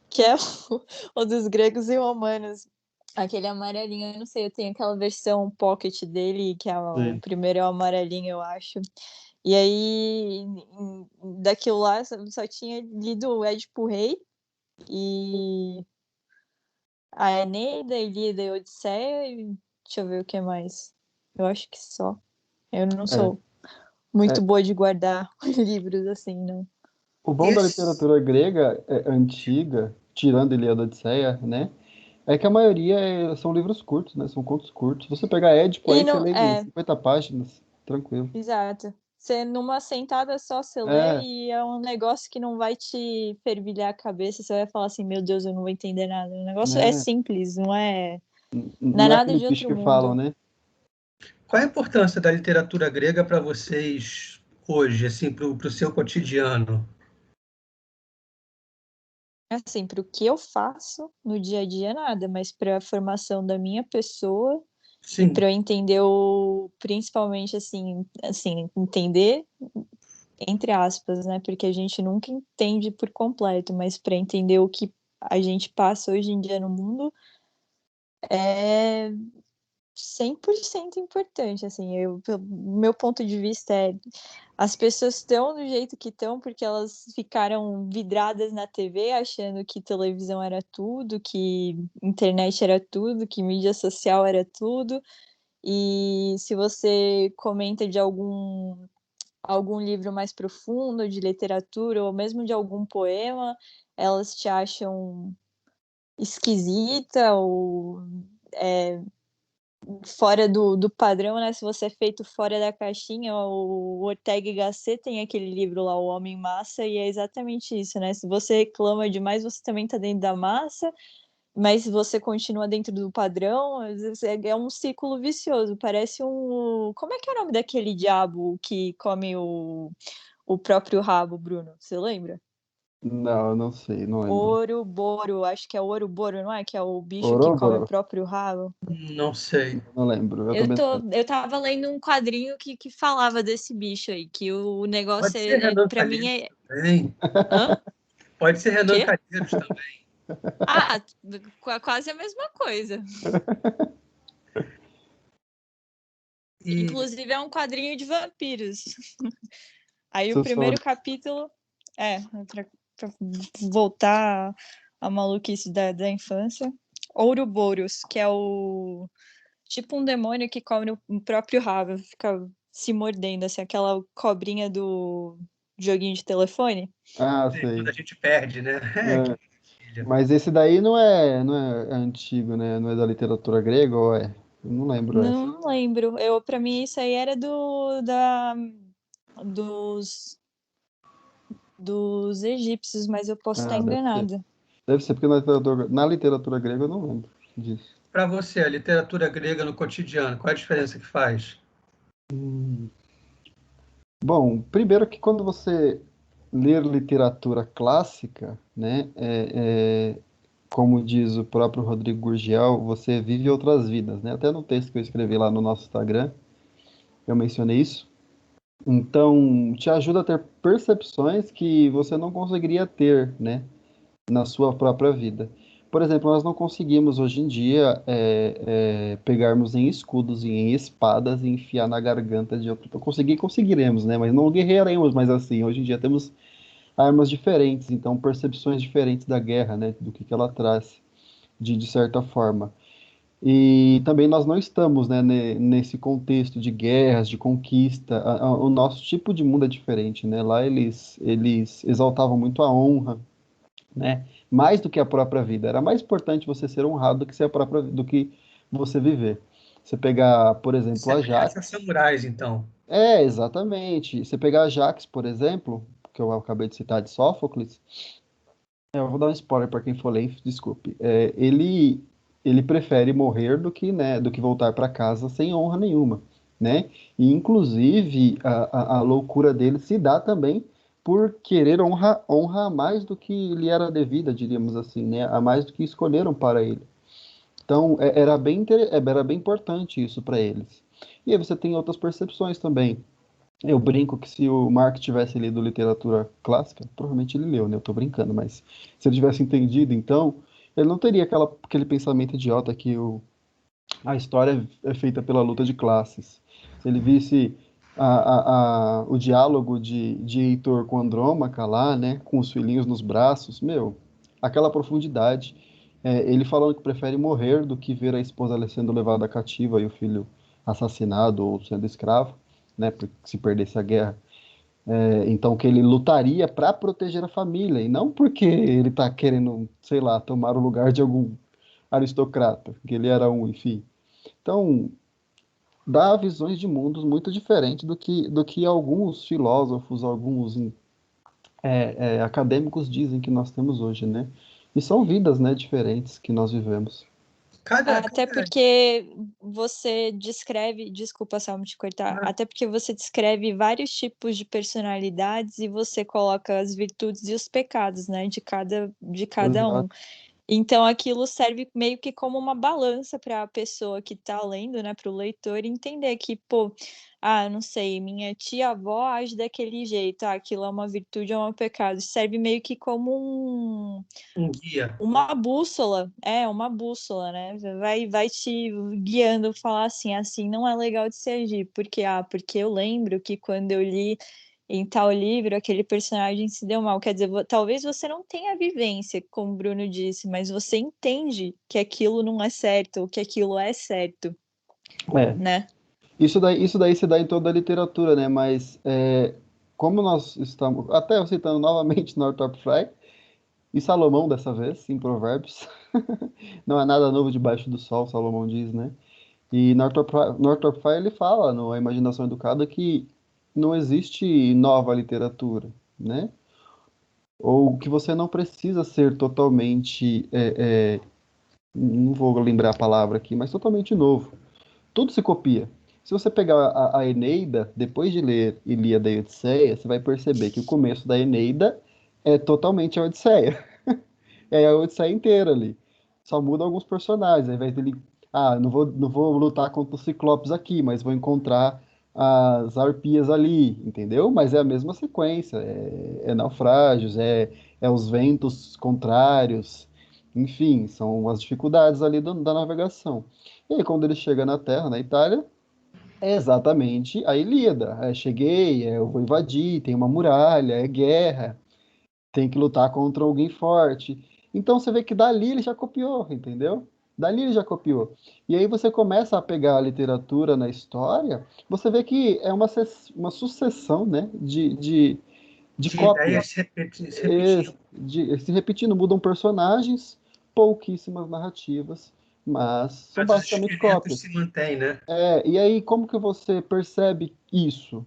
que é o dos gregos e romanos. Aquele amarelinho, eu não sei, eu tenho aquela versão pocket dele, que é o Sim. primeiro é o amarelinho, eu acho. E aí, daquilo lá, só tinha lido o Édipo Rei e a Eneida, Ilíada e Odisseia, e deixa eu ver o que mais. Eu acho que só. Eu não É, sou muito é. boa de guardar livros assim, não. O bom da Esse, literatura grega antiga, tirando Ilíada e Odisseia, né? É que a maioria são livros curtos, né? São contos curtos. Se você pegar Édipo, E aí você não, lê em é, 50 páginas, tranquilo. exato. Você numa sentada só você lê É, e é um negócio que não vai te fervilhar a cabeça, você vai falar assim, meu Deus, eu não vou entender nada. O negócio é né? simples, não é Não é nada aquele de bicho outro que falam, mundo. né? qual a importância da literatura grega para vocês hoje, assim, para o seu cotidiano? Assim, para o que eu faço no dia a dia, nada, mas para a formação da minha pessoa e Sim, para eu entender principalmente assim, entender entre aspas, né? Porque a gente nunca entende por completo, mas para entender o que a gente passa hoje em dia no mundo é 100% importante, assim, pelo meu ponto de vista as pessoas estão do jeito que estão porque elas ficaram vidradas na TV achando que televisão era tudo, que internet era tudo, que mídia social era tudo, e se você comenta de algum livro mais profundo de literatura ou mesmo de algum poema, elas te acham esquisita ou, eh, fora do padrão, né, se você é feito fora da caixinha, o Ortega y Gasset tem aquele livro lá, O Homem Massa, e é exatamente isso, né, se você reclama demais, você também tá dentro da massa, mas se você continua dentro do padrão, às vezes é um círculo vicioso, parece como é que é o nome daquele diabo que come o próprio rabo, Bruno, você lembra? Não, eu não sei, não lembro. Ouroboro, acho que é Ouroboro, não é? Que é o bicho que come o Oróboro? próprio rabo. não sei. Não lembro, eu também não lembro. Eu tava lendo um quadrinho que falava desse bicho aí, que o Pode negócio ser Renan para mim Calheiros é. também. Hã? Pode ser Renan Quê? Calheiros também. Ah, quase a mesma coisa. E Inclusive é um quadrinho de vampiros. Aí o Seus primeiro favoritos. capítulo é pra voltar à maluquice da infância. Ouroboros, que é o tipo um demônio que come o próprio rabo, fica se mordendo, assim, aquela cobrinha do joguinho de telefone. Ah, quando a sei. gente perde, né? Que É, maravilha. mas esse daí não é antigo, né? Não é da literatura grega, ou é? Eu não lembro essa. Não lembro. Para mim, isso aí era dos, dos egípcios, mas eu posso estar Ah, deve ser. enganada. Deve ser, porque na literatura grega eu não lembro disso. Para você, a literatura grega no cotidiano, qual é a diferença que faz? Bom, primeiro que quando você ler literatura clássica, né, como diz o próprio Rodrigo Gurgel, você vive outras vidas, né? Até no texto que eu escrevi lá no nosso Instagram, eu mencionei isso. Então, te ajuda a ter percepções que você não conseguiria ter, né, na sua própria vida. Por exemplo, nós não conseguimos hoje em dia pegarmos em escudos e em espadas e enfiar na garganta de outro. Conseguiremos, né? Mas não guerrearemos mais assim. Hoje em dia temos armas diferentes, então percepções diferentes da guerra, né? Do que ela traz, de certa forma. E também nós não estamos, né, nesse contexto de guerras, de conquista. O nosso tipo de mundo é diferente, né? Lá eles exaltavam muito a honra, né? Mais do que a própria vida. Era mais importante você ser honrado do que ser a própria, do que você viver. Você pegar, por exemplo, a Semelhante aos Jax. samurais, então. Exatamente. Você pegar a Jax, por exemplo, que eu acabei de citar de Sófocles, eu vou dar um spoiler para quem for ler, desculpe. Ele prefere morrer do que, né, do que voltar para casa sem honra nenhuma, né? E inclusive a loucura dele se dá também por querer honra a mais do que lhe era devida, diríamos assim, né? A mais do que escolheram para ele. Então era bem importante isso para eles. E aí você tem outras percepções também. Eu brinco que se o Mark tivesse lido literatura clássica, provavelmente ele leu, né? Eu tô brincando, mas se ele tivesse entendido, então, ele não teria aquele pensamento idiota que a história é feita pela luta de classes. Se ele visse o diálogo de Heitor com Andrômaca lá, né? Com os filhinhos nos braços, meu, aquela profundidade. Ele falando que prefere morrer do que ver a esposa sendo levada cativa e o filho assassinado ou sendo escravo, né? Porque se perdesse a guerra. Então, que ele lutaria para proteger a família, e não porque ele está querendo, sei lá, tomar o lugar de algum aristocrata, que ele era um, enfim. Então, dá visões de mundos muito diferentes do que alguns filósofos, alguns acadêmicos dizem que nós temos hoje, né? E são vidas, né, diferentes que nós vivemos. Até porque você descreve, desculpa, Salmo, te cortar, até porque você descreve vários tipos de personalidades e você coloca as virtudes e os pecados, né, de cada um. Exato. Então aquilo serve meio que como uma balança para a pessoa que está lendo, né, para o leitor entender que, pô, não sei, minha tia-avó age daquele jeito, aquilo é uma virtude ou é um pecado. Serve meio que como Um guia. uma bússola, né? Vai te guiando, falar assim não é legal de ser agir. Porque eu lembro que quando eu li em tal livro, aquele personagem se deu mal. Quer dizer, talvez você não tenha a vivência, como o Bruno disse, mas você entende que aquilo não é certo, ou que aquilo é certo, É, né? isso daí se dá em toda a literatura, né? Mas como nós estamos, até eu citando novamente Northrop Frye, e Salomão dessa vez, em Provérbios, não é nada novo debaixo do sol, Salomão diz, né? E Northrop Frye ele fala no A Imaginação Educada que não existe nova literatura, né? Ou que você não precisa ser totalmente, não vou lembrar a palavra aqui, mas totalmente novo. Tudo se copia. Se você pegar a Eneida, depois de ler Ilíada e Odisseia, você vai perceber que o começo da Eneida é totalmente a Odisseia. É a Odisseia inteira ali. Só muda alguns personagens. Ao invés dele, não vou lutar contra os Ciclopes aqui, mas vou encontrar as Arpias ali, entendeu? Mas é a mesma sequência. É naufrágios, é os ventos contrários. Enfim, são as dificuldades ali da navegação. E aí, quando ele chega na Terra, na Itália, é exatamente a Ilíada. Cheguei, eu vou invadir, tem uma muralha, é guerra, tem que lutar contra alguém forte. Então você vê que dali ele já copiou, entendeu? Dali ele já copiou. E aí você começa a pegar a literatura na história, você vê que é uma sucessão, né, de De ideias cópias. se repetindo. Se repetindo, mudam personagens, pouquíssimas narrativas, mas são Mas os basicamente esqueletos cópias. se mantêm, né? E aí, como que você percebe isso?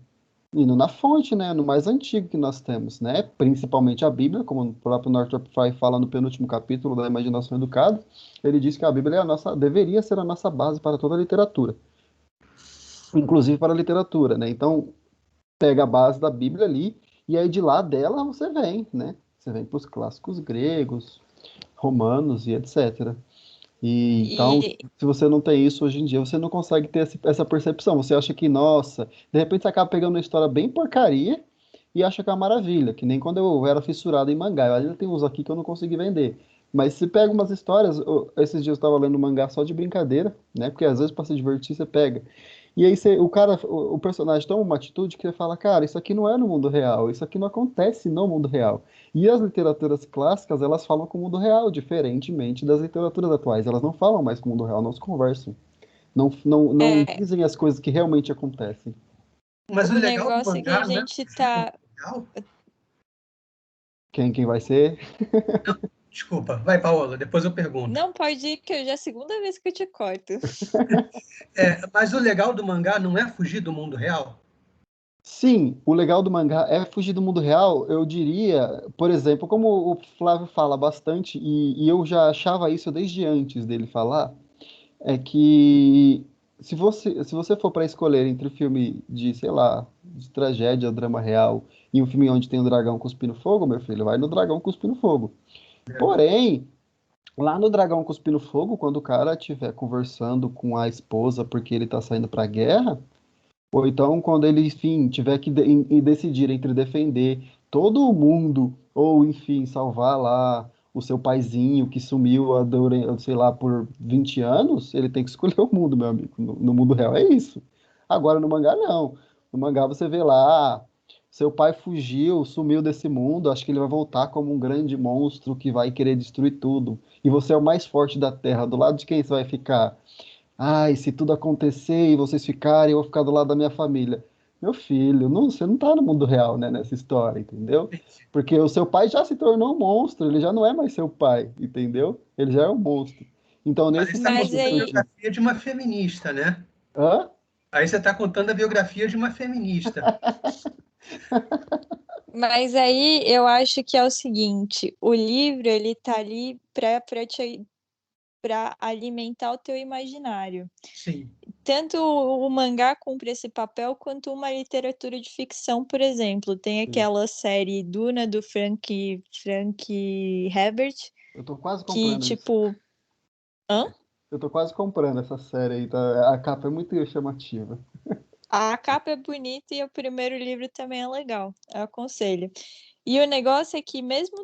Indo na fonte, né, no mais antigo que nós temos, né, principalmente a Bíblia, como o próprio Northrop Frye fala no penúltimo capítulo da Imaginação Educada, ele diz que a Bíblia deveria ser a nossa base para toda a literatura, inclusive para a literatura, né, então pega a base da Bíblia ali, e aí de lá dela você vem, né, você vem para os clássicos gregos, romanos e etc. E então, E se você não tem isso hoje em dia, você não consegue ter essa percepção. Você acha que, nossa, de repente você acaba pegando uma história bem porcaria e acha que é uma maravilha, que nem quando eu era fissurado em mangá. Eu ainda tenho uns aqui que eu não consegui vender. Mas se pega umas histórias, esses dias eu estava lendo mangá só de brincadeira, né? Porque às vezes para se divertir você pega. E aí o personagem toma uma atitude que ele fala, cara, isso aqui não é no mundo real, isso aqui não acontece no mundo real. E as literaturas clássicas, elas falam com o mundo real, diferentemente das literaturas atuais. Elas não falam mais com o mundo real, não se conversam. Não é, dizem as coisas que realmente acontecem. Mas o o legal do negócio é que a mangá não é gente fugir do tá. real. Quem vai ser? Desculpa. Vai, Paola, depois eu pergunto. Não, pode ir, que hoje é a segunda vez que eu te corto. Mas o legal do mangá não é fugir do mundo real? Sim, o legal do mangá é fugir do mundo real, eu diria, por exemplo, como o Flávio fala bastante, e eu já achava isso desde antes dele falar, é que se você for para escolher entre o filme de, sei lá, de tragédia, drama real, e um filme onde tem um dragão cuspindo fogo, meu filho, vai no dragão cuspindo fogo. Porém, lá no Dragão Cuspindo Fogo, quando o cara estiver conversando com a esposa porque ele tá saindo pra guerra, ou então quando ele, enfim, tiver que decidir entre defender todo o mundo, ou, enfim, salvar lá o seu paizinho que sumiu, sei lá, por 20 anos, ele tem que escolher o mundo, meu amigo. No mundo real é isso. Agora no mangá, não. No mangá você vê lá, seu pai fugiu, sumiu desse mundo, acho que ele vai voltar como um grande monstro que vai querer destruir tudo. E você é o mais forte da Terra. Do lado de quem você vai ficar? Ai, se tudo acontecer e vocês ficarem, eu vou ficar do lado da minha família. Meu filho, você não tá no mundo real, né, nessa história, entendeu? Porque o seu pai já se tornou um monstro, ele já não é mais seu pai, entendeu? Ele já é um monstro. Então, Mas nesse você está Mas contando a sentido. aí, biografia de uma feminista, né? Hã? Aí você está contando a biografia de uma feminista. mas aí eu acho que é o seguinte, o livro ele tá ali para alimentar o teu imaginário. Sim. Tanto o mangá cumpre esse papel, quanto uma literatura de ficção, por exemplo. Tem Sim. aquela série Duna, do Frank Herbert, Eu tô quase que, comprando isso. tipo... Hã? Eu tô quase comprando essa série aí, tá? A capa é muito chamativa. A capa é bonita e o primeiro livro também é legal. Eu aconselho. E o negócio é que, mesmo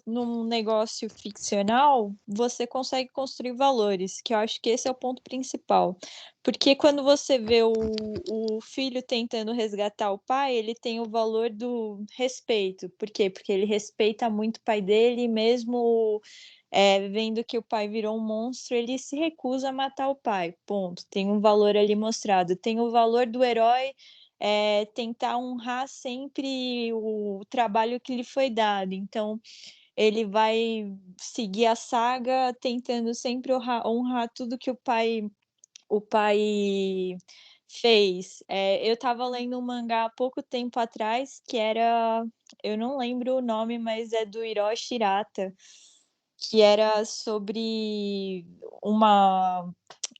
num negócio ficcional, você consegue construir valores, que eu acho que esse é o ponto principal. Porque quando você vê o filho tentando resgatar o pai, ele tem o valor do respeito. Por quê? Porque ele respeita muito o pai dele, mesmo vendo que o pai virou um monstro, ele se recusa a matar o pai. Ponto. Tem um valor ali mostrado. Tem o valor do herói tentar honrar sempre o trabalho que lhe foi dado. Então, ele vai seguir a saga tentando sempre honrar tudo que o pai fez. Eu estava lendo um mangá há pouco tempo atrás que era, eu não lembro o nome, mas é do Hiroshi Hirata, que era sobre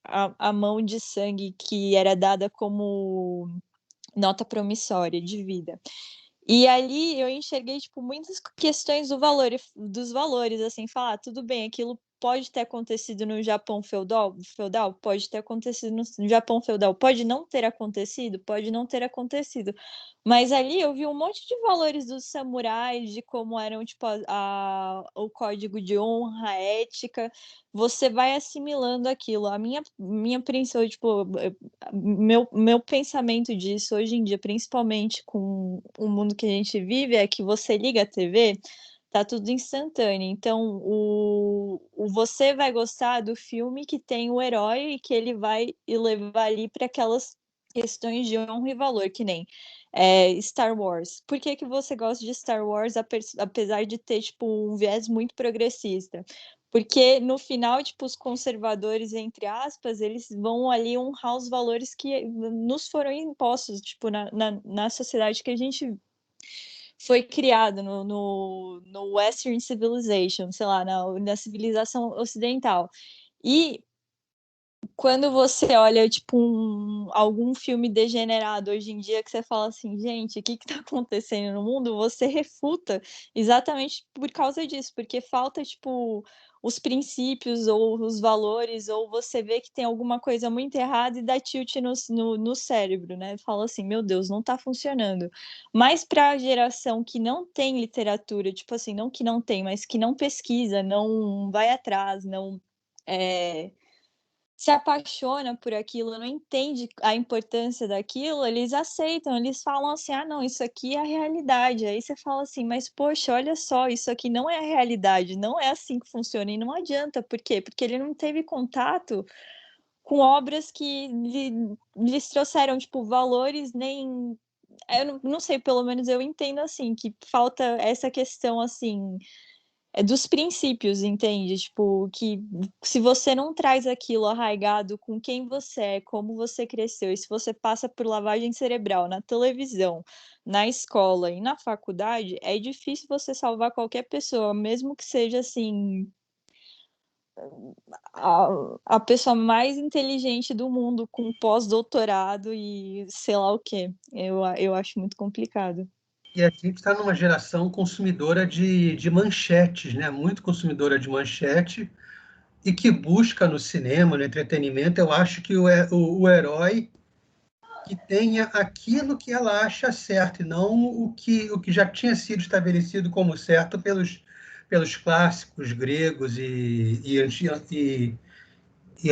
a mão de sangue que era dada como nota promissória de vida. E ali eu enxerguei, tipo, muitas questões dos valores, assim, falar, tudo bem, aquilo pode ter acontecido no Japão feudal, pode ter acontecido no Japão feudal, pode não ter acontecido, pode não ter acontecido. Mas ali eu vi um monte de valores dos samurais, de como eram, tipo, o código de honra, a ética. Você vai assimilando aquilo. A minha princípio, tipo, meu pensamento disso hoje em dia, principalmente com o mundo que a gente vive, é que você liga a TV, tá tudo instantâneo. Então, você vai gostar do filme que tem o herói e que ele vai levar ali para aquelas questões de honra e valor, que nem Star Wars. Por que que você gosta de Star Wars, apesar de ter, tipo, um viés muito progressista? Porque no final, tipo, os conservadores, entre aspas, eles vão ali honrar os valores que nos foram impostos, tipo, na sociedade que a gente foi criado, no Western Civilization, sei lá, na civilização ocidental. E quando você olha, tipo, algum filme degenerado hoje em dia, que você fala assim, gente, o que que tá acontecendo no mundo? Você refuta exatamente por causa disso, porque falta, tipo, os princípios ou os valores, ou você vê que tem alguma coisa muito errada e dá tilt no cérebro, né? Fala assim, meu Deus, não tá funcionando. Mas para a geração que não tem literatura, tipo assim, não que não tem, mas que não pesquisa, não vai atrás, não se apaixona por aquilo, não entende a importância daquilo, eles aceitam, eles falam assim: ah, não, isso aqui é a realidade. Aí você fala assim, mas poxa, olha só, isso aqui não é a realidade, não é assim que funciona, e não adianta, por quê? Porque ele não teve contato com obras que lhes trouxeram, tipo, valores nem. Eu não sei, pelo menos eu entendo assim, que falta essa questão assim dos princípios, entende? Tipo, que se você não traz aquilo arraigado com quem você é, como você cresceu, e se você passa por lavagem cerebral na televisão, na escola e na faculdade, é difícil você salvar qualquer pessoa, mesmo que seja assim a, a pessoa mais inteligente do mundo com pós-doutorado e sei lá o quê. Eu acho muito complicado. E a gente está numa geração consumidora de manchetes, né? Muito consumidora de manchete, e que busca no cinema, no entretenimento, eu acho que o herói que tenha aquilo que ela acha certo, e não o que já tinha sido estabelecido como certo pelos clássicos gregos e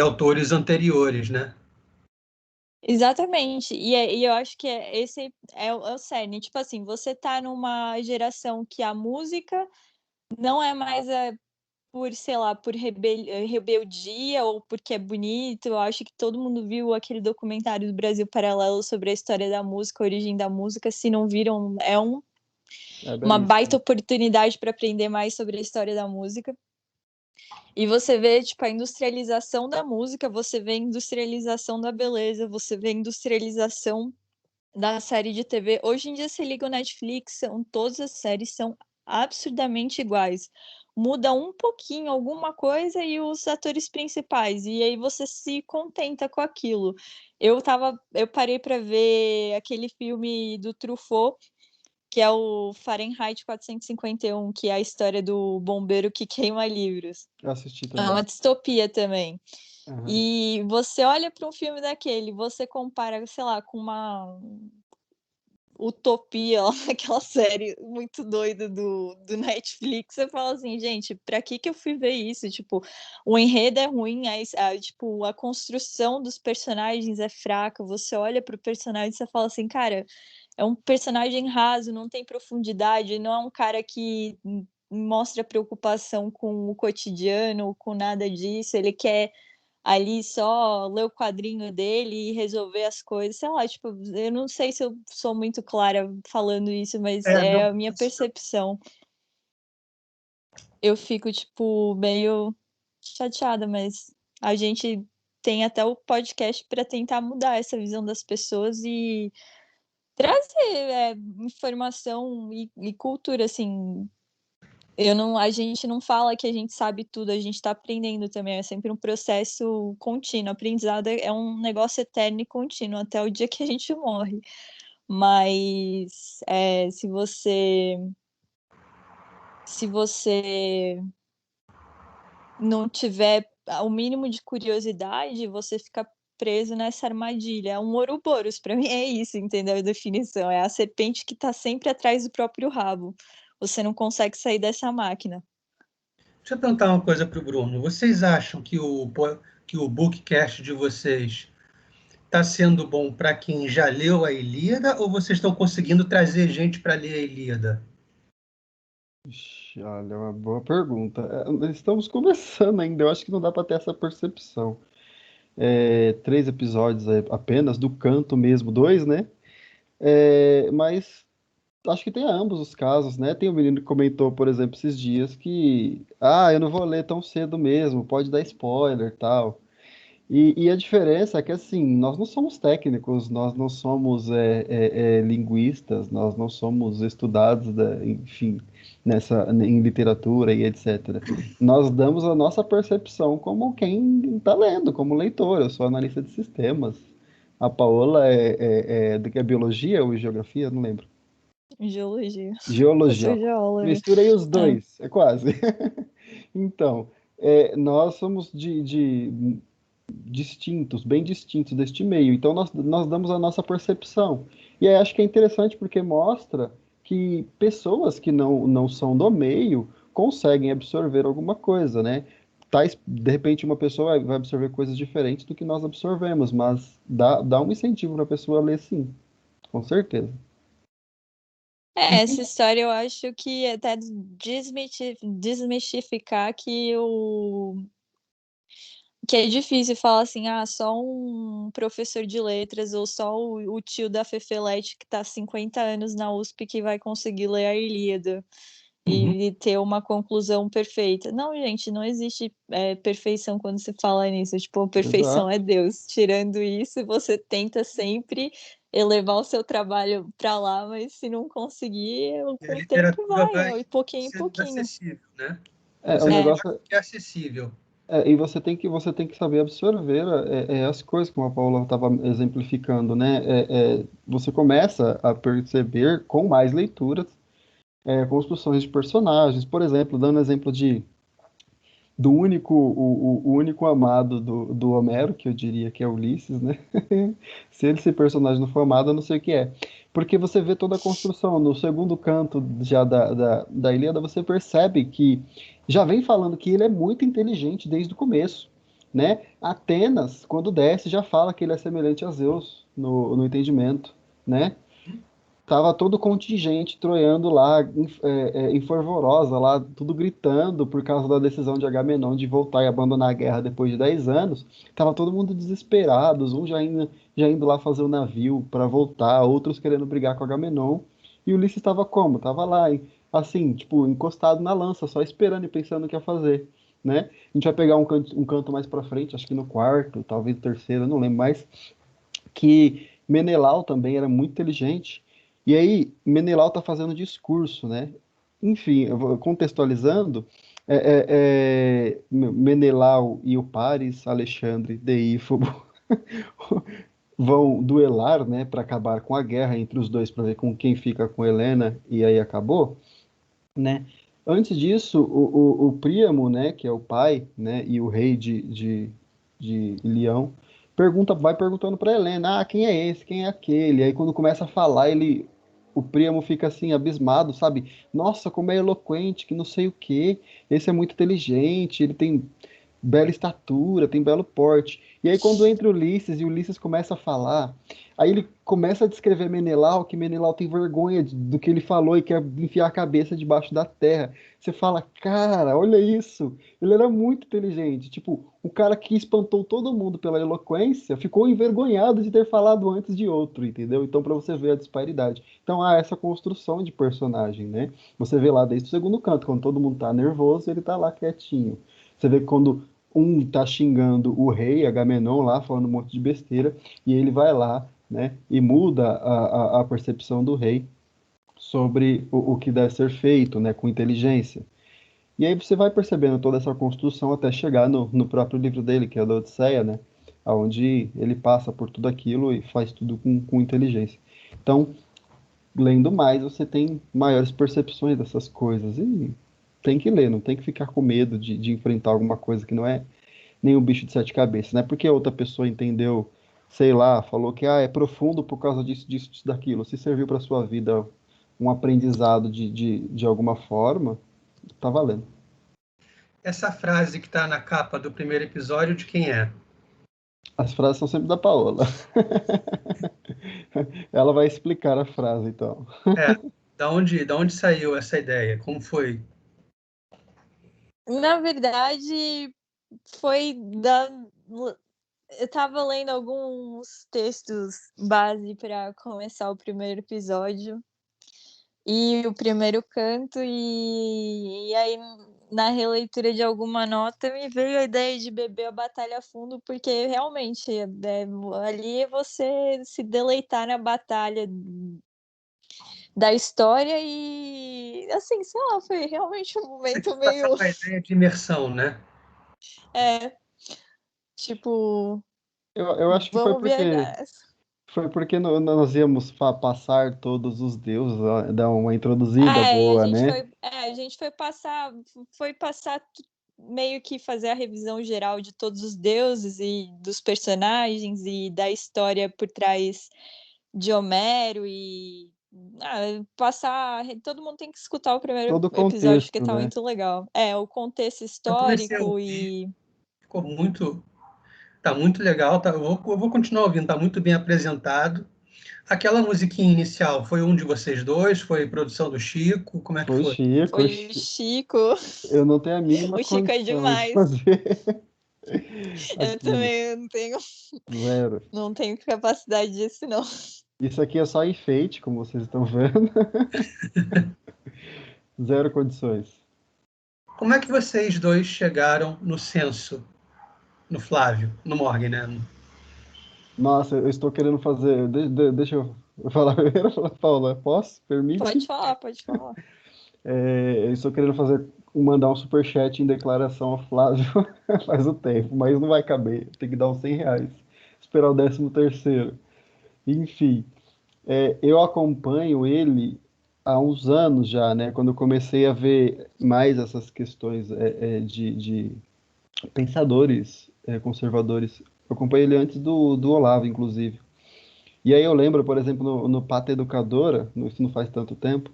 autores anteriores, né? Exatamente. E eu acho que esse é o cerne. Tipo assim, você tá numa geração que a música não é mais por, sei lá, por rebeldia ou porque é bonito. Eu acho que todo mundo viu aquele documentário do Brasil Paralelo sobre a história da música, a origem da música. Se não viram, É uma baita belíssimo. oportunidade para aprender mais sobre a história da música. E você vê, tipo, a industrialização da música, você vê a industrialização da beleza, você vê a industrialização da série de TV. Hoje em dia, você liga o Netflix, todas as séries são absurdamente iguais. Muda um pouquinho alguma coisa e os atores principais, e aí você se contenta com aquilo. Eu parei para ver aquele filme do Truffaut, que é o Fahrenheit 451, que é a história do bombeiro que queima livros. Eu assisti É também. uma distopia também. Aham. E você olha para um filme daquele, você compara, sei lá, com uma Utopia, lá, aquela série muito doida do Netflix, você fala assim: "Gente, pra que eu fui ver isso?". Tipo, o enredo é ruim, tipo, a construção dos personagens é fraca, você olha para o personagem e você fala assim: "Cara, é um personagem raso, não tem profundidade, não é um cara que mostra preocupação com o cotidiano, com nada disso, ele quer ali só ler o quadrinho dele e resolver as coisas, sei lá, tipo, eu não sei se eu sou muito clara falando isso, mas é Não, a minha percepção. Eu fico, tipo, meio chateada, mas a gente tem até o podcast para tentar mudar essa visão das pessoas e trazer, informação e cultura, assim. A gente não fala que a gente sabe tudo, a gente está aprendendo também, é sempre um processo contínuo, aprendizado é um negócio eterno e contínuo até o dia que a gente morre. Mas, se você não tiver o mínimo de curiosidade, você fica preso nessa armadilha. É um Ouroboros, para mim é isso, entendeu, a definição, é a serpente que está sempre atrás do próprio rabo. Você não consegue sair dessa máquina. Deixa eu perguntar uma coisa para o Bruno. Vocês acham que o bookcast de vocês está sendo bom para quem já leu a Ilíada ou vocês estão conseguindo trazer gente para ler a Ilíada? Ixi, olha, é uma boa pergunta. Estamos começando ainda, eu acho que não dá para ter essa percepção. 3 episódios apenas, do canto mesmo, dois, né? Mas acho que tem ambos os casos, né? Tem um menino que comentou, por exemplo, esses dias que, eu não vou ler tão cedo mesmo, pode dar spoiler, tal. E a diferença é que, assim, nós não somos técnicos, nós não somos linguistas, nós não somos estudados, enfim, em literatura e etc. Nós damos a nossa percepção como quem está lendo, como leitor. Eu sou analista de sistemas. A Paola do que é biologia ou geografia? Não lembro. Geologia. Eu Geologia. sou geóloga. Misturei os É. dois, é quase. Então, nós somos de distintos, bem distintos deste meio. Então, nós damos a nossa percepção. E aí acho que é interessante porque mostra que pessoas que não são do meio conseguem absorver alguma coisa, né? De repente, uma pessoa vai absorver coisas diferentes do que nós absorvemos, mas dá um incentivo para a pessoa ler sim, com certeza. Essa história eu acho que até desmistificar que é difícil falar assim: "Ah, só um professor de letras ou só o tio da Fefelete que tá há 50 anos na USP que vai conseguir ler a Ilíada". e ter uma conclusão perfeita. Não, gente, não existe perfeição quando se fala nisso. Tipo, a perfeição Exato. é Deus. Tirando isso, você tenta sempre elevar o seu trabalho para lá, mas se não conseguir, E a com o tempo literatura vai, vai de pouquinho em sendo pouquinho. acessível, né? O Você não É, negócio pode ser acessível. e você tem que saber absorver as coisas, como a Paula estava exemplificando, né? Você começa a perceber com mais leituras, construções de personagens, por exemplo, dando exemplo do único, o único amado do Homero, que eu diria que é Ulisses, né? Se esse personagem não for amado, eu não sei o que é. Porque você vê toda a construção. No segundo canto já da Ilíada, você percebe que já vem falando que ele é muito inteligente desde o começo, né? Atenas, quando desce, já fala que ele é semelhante a Zeus no entendimento, né? Tava todo o contingente troiano lá, em fervorosa, lá, tudo gritando por causa da decisão de Agamenon de voltar e abandonar a guerra depois de 10 anos. Tava todo mundo desesperado, uns já indo lá fazer o navio para voltar, outros querendo brigar com Agamenon. E Ulisses estava como? Tava lá, assim, tipo, encostado na lança, só esperando e pensando o que ia fazer, né? A gente vai pegar um canto mais para frente, acho que no quarto, talvez no terceiro, eu não lembro mais, que Menelau também era muito inteligente. E aí, Menelau está fazendo discurso, né? Enfim, contextualizando, Menelau e o Paris, Alexandre, Deífobo, vão duelar, né, para acabar com a guerra entre os dois, para ver com quem fica com Helena, e aí acabou, né? Antes disso, o Príamo, né, que é o pai, né, e o rei de Leão, vai perguntando para Helena, quem é esse, quem é aquele? Aí quando começa a falar, o Príamo fica assim, abismado, sabe? Nossa, como é eloquente, que não sei o quê, esse é muito inteligente, ele tem bela estatura, tem belo porte. E aí quando entra Ulisses e Ulisses começa a falar, aí ele começa a descrever Menelau, que Menelau tem vergonha do que ele falou e quer enfiar a cabeça debaixo da terra. Você fala, cara, olha isso. Ele era muito inteligente. Tipo, o cara que espantou todo mundo pela eloquência ficou envergonhado de ter falado antes de outro, entendeu? Então, para você ver a disparidade. Então, há essa construção de personagem, né? Você vê lá desde o segundo canto, quando todo mundo tá nervoso, ele tá lá quietinho. Você vê que quando um tá xingando o rei, Agamenon, lá, falando um monte de besteira, e ele vai lá, né, e muda a percepção do rei sobre o que deve ser feito, né, com inteligência. E aí você vai percebendo toda essa construção até chegar no próprio livro dele, que é a da Odisseia, né, onde ele passa por tudo aquilo e faz tudo com inteligência. Então, lendo mais, você tem maiores percepções dessas coisas. E tem que ler, não tem que ficar com medo de enfrentar alguma coisa que não é nem um bicho de sete cabeças. Não é porque outra pessoa entendeu, sei lá, falou que é profundo por causa disso, daquilo. Se serviu para sua vida um aprendizado de alguma forma, tá valendo. Essa frase que está na capa do primeiro episódio, de quem é? As frases são sempre da Paola. Ela vai explicar a frase, então. É, da onde saiu essa ideia? Como foi? na verdade, foi da. Eu tava lendo alguns textos base para começar o primeiro episódio e o primeiro canto, e aí na releitura de alguma nota me veio a ideia de beber a batalha a fundo, porque realmente ali é você se deleitar na batalha da história e assim, sei lá, foi realmente um Você momento quis passar meio uma ideia de imersão, né? é, tipo, Eu acho que vamos viajar. foi porque nós íamos passar todos os deuses, ó, dar uma introduzida É, e boa, né? a gente foi passar meio que fazer a revisão geral de todos os deuses e dos personagens e da história por trás de Homero e passar. Todo mundo tem que escutar o primeiro Todo o episódio porque contexto, tá né? muito legal. É, o contexto Eu comecei a histórico ouvir, e ficou muito, tá muito legal, tá, eu vou continuar ouvindo, tá muito bem apresentado. Aquela musiquinha inicial foi um de vocês dois? Foi produção do Chico? Como é que Foi foi? Chico, foi o Chico. eu não tenho a mínima O Chico é condição de demais. fazer Eu aquilo. também não tenho, Zero. não tenho capacidade disso, não. Isso aqui é só enfeite, como vocês estão vendo. Zero condições. Como é que vocês dois chegaram no censo? No Flávio, no Morgan, né? Nossa, eu estou querendo fazer. Deixa eu falar primeiro, Paula. Posso? Pode Permite? falar, pode falar. Eu estou querendo mandar um superchat em declaração ao Flávio faz o tempo, mas não vai caber. Tem que dar uns R$ 100. Esperar o 13º. Enfim, eu acompanho ele há uns anos já, né? Quando eu comecei a ver mais essas questões de pensadores conservadores. Eu acompanhei ele antes do Olavo, inclusive. E aí eu lembro, por exemplo, no Pata Educadora, isso não faz tanto tempo,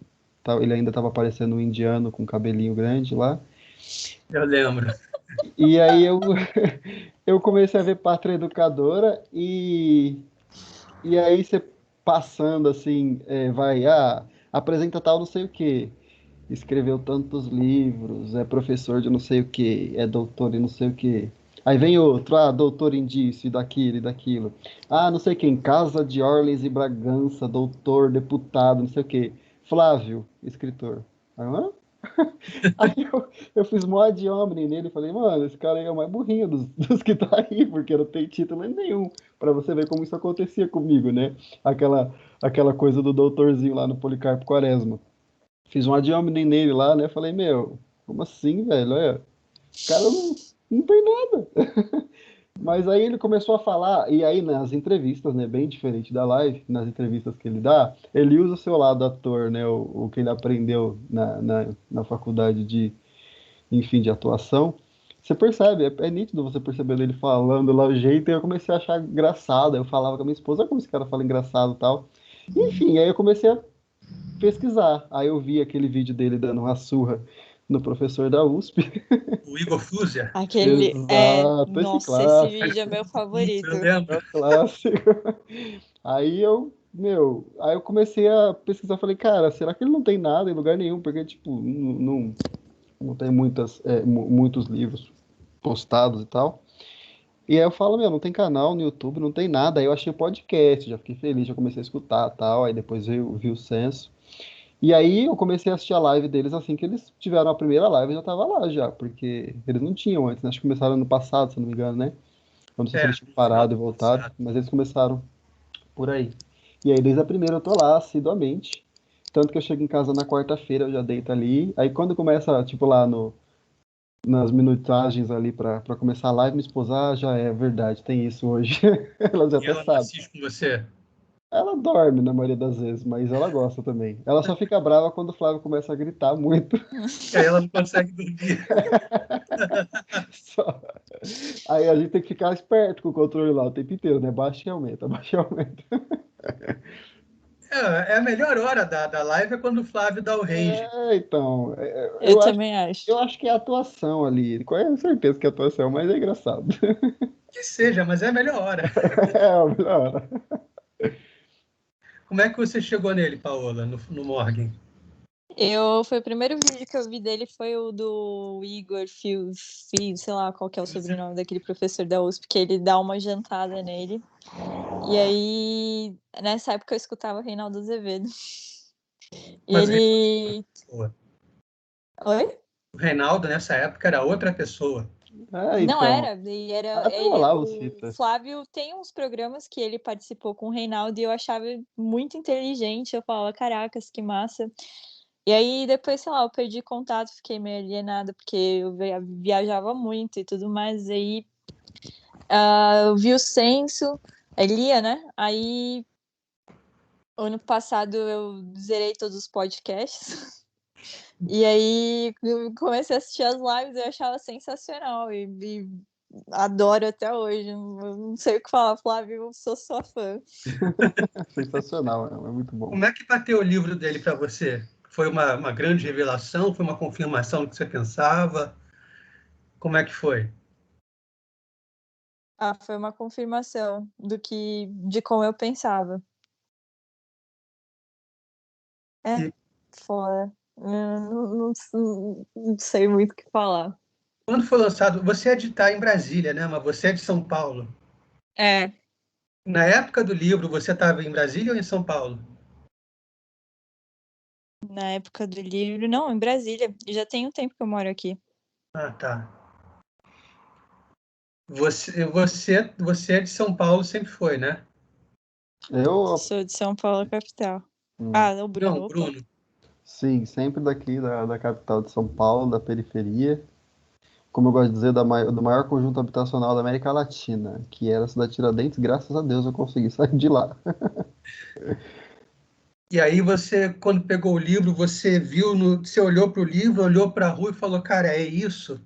ele ainda estava parecendo um indiano com cabelinho grande lá. Eu lembro. E aí eu comecei a ver Pátria Educadora e aí você passando assim, apresenta tal não sei o quê, escreveu tantos livros, é professor de não sei o quê, é doutor em não sei o quê. Aí vem outro, doutor em disso e daquilo e daquilo. Não sei quem, Casa de Orleans e Bragança, doutor, deputado, não sei o quê. Flávio, escritor. Aí, hã? Aí eu fiz mó ad hominem nele e falei, mano, esse cara aí é o mais burrinho dos que tá aí, porque não tem título nenhum. Pra você ver como isso acontecia comigo, né? Aquela coisa do doutorzinho lá no Policarpo Quaresma. Fiz um ad hominem nele lá, né? Falei, meu, como assim, velho? Olha, o cara não tem nada. Mas aí ele começou a falar, e aí nas entrevistas, né, bem diferente da live, nas entrevistas que ele dá, ele usa o seu lado ator, né, o que ele aprendeu na faculdade enfim, de atuação. Você percebe, é nítido você percebendo ele falando lá o jeito, e eu comecei a achar engraçado. Eu falava com a minha esposa, olha como esse cara fala engraçado e tal. Enfim, aí eu comecei a pesquisar. Aí eu vi aquele vídeo dele dando uma surra no professor da USP. O Igor Fluser. Exato, esse Nossa, esse clássico, vídeo é meu favorito. Eu é lembro. o clássico. Aí eu comecei a pesquisar, falei, cara, será que ele não tem nada em lugar nenhum? Porque, tipo, não tem muitos livros postados e tal. E aí eu falo, meu, não tem canal no YouTube, não tem nada. Aí eu achei o podcast, já fiquei feliz, já comecei a escutar tal. Aí depois vi o censo. E aí eu comecei a assistir a live deles assim que eles tiveram a primeira live, eu já tava lá já, porque eles não tinham antes, né? Acho que começaram ano passado, se não me engano, né? Eu não sei se eles tinham No final parado e do voltado, passado. mas eles começaram por aí. E aí desde a primeira eu tô lá assiduamente. Tanto que eu chego em casa na quarta-feira, eu já deito ali. Aí quando começa, tipo, lá nas minutagens ali pra começar a live, minha esposa, já é verdade, tem isso hoje. Ela já E até ela não sabe. assiste com você? Ela dorme na maioria das vezes, mas ela gosta também. Ela só fica brava quando o Flávio começa a gritar muito. E aí ela não consegue dormir. Só. Aí a gente tem que ficar esperto com o controle lá o tempo inteiro, né? Baixa e aumenta, baixa e aumenta. É a melhor hora da live é quando o Flávio dá o rage. Então, Eu também acho. eu acho que é a atuação ali. Com certeza que é a atuação, mas é engraçado. Que seja, mas é a melhor hora. É a melhor. Como é que você chegou nele, Paola, no Morgan? Foi o primeiro vídeo que eu vi dele foi o do Igor Fio, sei lá qual que é o sobrenome daquele professor da USP, que ele dá uma jantada nele. E aí, nessa época eu escutava Reinaldo Azevedo. E Mas ele. Oi? o Reinaldo, nessa época, era outra pessoa. Não Então. era, Até o ele, Olavo o cita. Flávio tem uns programas que ele participou com o Reinaldo e eu achava muito inteligente. Eu falava, caracas, que massa. E aí depois, sei lá, eu perdi contato, fiquei meio alienada, porque eu viajava muito e tudo mais. Aí eu vi o censo, lia, né? Aí ano passado eu zerei todos os podcasts. E aí eu comecei a assistir as lives e eu achava sensacional. E adoro até hoje. Não sei o que falar, Flávio, eu sou sua fã. Sensacional, é muito bom. Como é que bateu o livro dele para você? Foi uma grande revelação? Foi uma confirmação do que você pensava? Como é que foi? Foi uma confirmação de como eu pensava. E Fora. Não sei muito o que falar. quando foi lançado, você é de estar em Brasília, né? Mas você é de São Paulo. É, Na época do livro, você estava em Brasília ou em São Paulo? na época do livro. Não, em Brasília. Já tem um tempo que eu moro aqui. Ah, tá. Você é de São Paulo, sempre foi, né? Eu, Sou de São Paulo, capital. hum, Ah, o Bruno, Não, opa. Bruno. sim, sempre daqui da capital de São Paulo, da periferia. Como eu gosto de dizer, do maior conjunto habitacional da América Latina, que era a cidade de Tiradentes. Graças a Deus eu consegui sair de lá. E aí você, quando pegou o livro, você você olhou para o livro, olhou para a rua e falou, cara, é isso?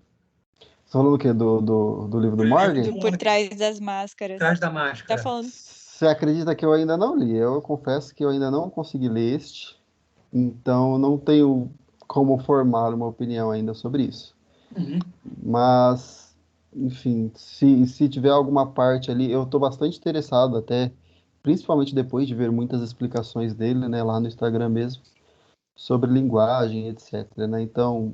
Você falou o quê? Do livro O do livro Morgan? do Do Por Morgan, Trás das Máscaras. Atrás da Tá Máscara. falando? Você acredita que eu ainda não li? Eu confesso que eu ainda não consegui ler este, então não tenho como formar uma opinião ainda sobre isso. Uhum, Mas, enfim, se tiver alguma parte ali, eu estou bastante interessado até, principalmente depois de ver muitas explicações dele, né, lá no Instagram mesmo, sobre linguagem, etc, né? Então,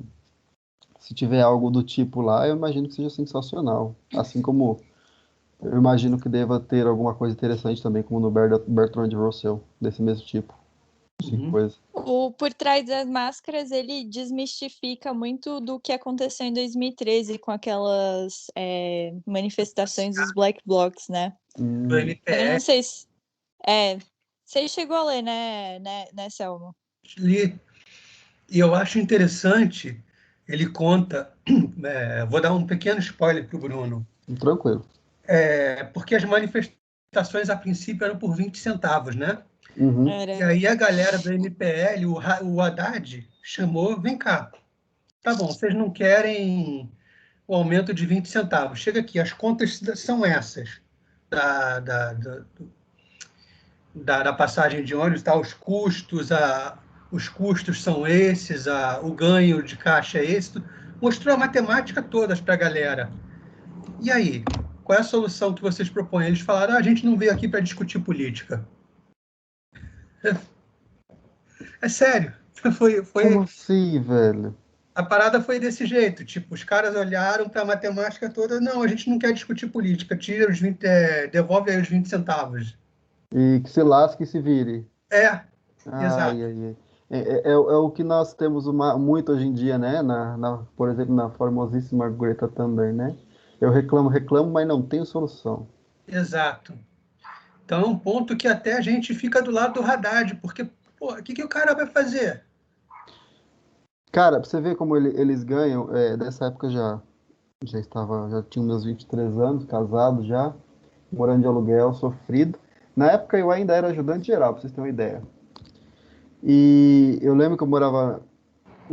se tiver algo do tipo lá, eu imagino que seja sensacional. Assim como eu imagino que deva ter alguma coisa interessante também, como no Bertrand Russell, desse mesmo tipo de uhum. coisa. O Por Trás das Máscaras, ele desmistifica muito do que aconteceu em 2013 com aquelas manifestações dos Black Blocs, né? Do Eu não MPL, sei se... você chegou a ler, né, Selma? li, e eu acho interessante, ele conta, vou dar um pequeno spoiler para o Bruno, Tranquilo. porque as manifestações a princípio eram por 20 centavos, né? Uhum. E Era. aí a galera do MPL, o Haddad, chamou, vem cá, tá bom, vocês não querem o aumento de 20 centavos, chega aqui, as contas são essas, da, da, da, da passagem de ônibus, tá? Os custos são esses, o ganho de caixa é esse. Mostrou a matemática todas para a galera. E aí, qual é a solução que vocês propõem? Eles falaram, a gente não veio aqui para discutir política. É sério. Como assim, velho? A parada foi desse jeito. Tipo, os caras olharam para a matemática toda. Não, a gente não quer discutir política. Tira os 20, devolve aí os 20 centavos. E que se lasque e se vire. É, Ai, exato. ai, ai. É o que nós temos muito hoje em dia, né? Por exemplo, na famosíssima Greta Thunberg, né? Eu reclamo, reclamo, mas não tenho solução. Exato. Então é um ponto que até a gente fica do lado do Haddad, porque, pô, o que, que o cara vai fazer? Cara, pra você ver como eles ganham, dessa época já tinha meus 23 anos, casado já, morando de aluguel, sofrido. Na época eu ainda era ajudante geral, pra vocês terem uma ideia. E eu lembro que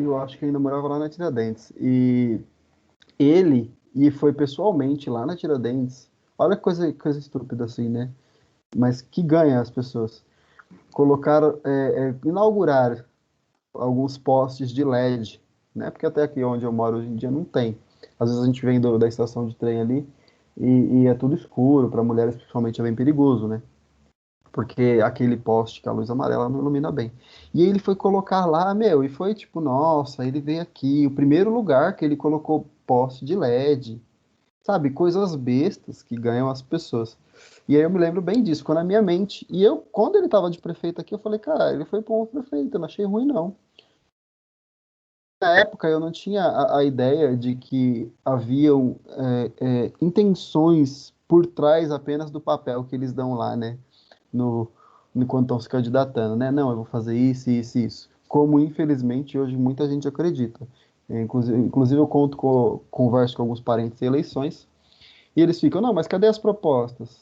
eu acho que ainda morava lá na Tiradentes. E foi pessoalmente lá na Tiradentes. Olha que coisa estúpida assim, né? Mas que ganha as pessoas. Colocaram, inauguraram alguns postes de LED, né? Porque até aqui onde eu moro hoje em dia não tem. Às vezes a gente vem da estação de trem ali e é tudo escuro, para mulheres principalmente é bem perigoso, né? Porque aquele poste com a luz amarela não ilumina bem. E aí ele foi colocar lá, meu, e foi tipo, nossa, ele veio aqui, o primeiro lugar que ele colocou poste de LED, sabe? Coisas bestas que ganham as pessoas. E aí eu me lembro bem disso, ficou na minha mente. E eu, quando ele tava de prefeito aqui, eu falei, cara, ele foi bom prefeito, eu não achei ruim, não. Na época eu não tinha a ideia de que haviam intenções por trás apenas do papel que eles dão lá, né? No, Enquanto estão se candidatando, né? Não, eu vou fazer isso, isso, isso. Como infelizmente hoje muita gente acredita. Inclusive eu converso com alguns parentes em eleições e eles ficam, não, mas cadê as propostas?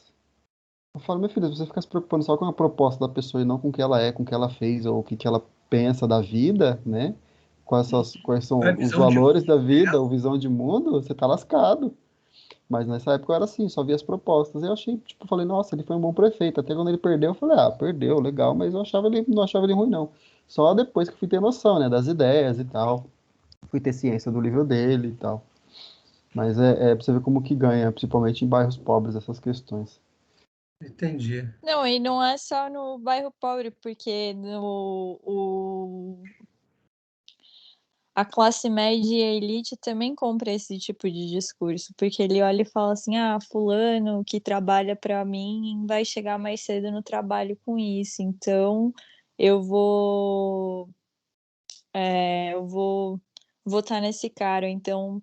Eu falo, meu filho, se você ficar se preocupando só com a proposta da pessoa e não com o que ela é, com o que ela fez ou o que ela pensa da vida, né? Quais A são os visão de valores mundo, da né? vida, ou visão de mundo, você tá lascado. Mas nessa época eu era assim, só via as propostas. Eu achei, tipo, falei, nossa, ele foi um bom prefeito. Até quando ele perdeu, eu falei, ah, perdeu, legal, mas não achava ele ruim, não. Só depois que fui ter noção, né, das ideias e tal. Fui ter ciência do livro dele e tal. Mas é pra você ver como que ganha, principalmente em bairros pobres, essas questões. Entendi. Não, e não é só no bairro pobre, porque a classe média e a elite também compra esse tipo de discurso, porque ele olha e fala assim: ah, fulano que trabalha para mim vai chegar mais cedo no trabalho com isso, então eu vou eu vou votar nesse cara. Então,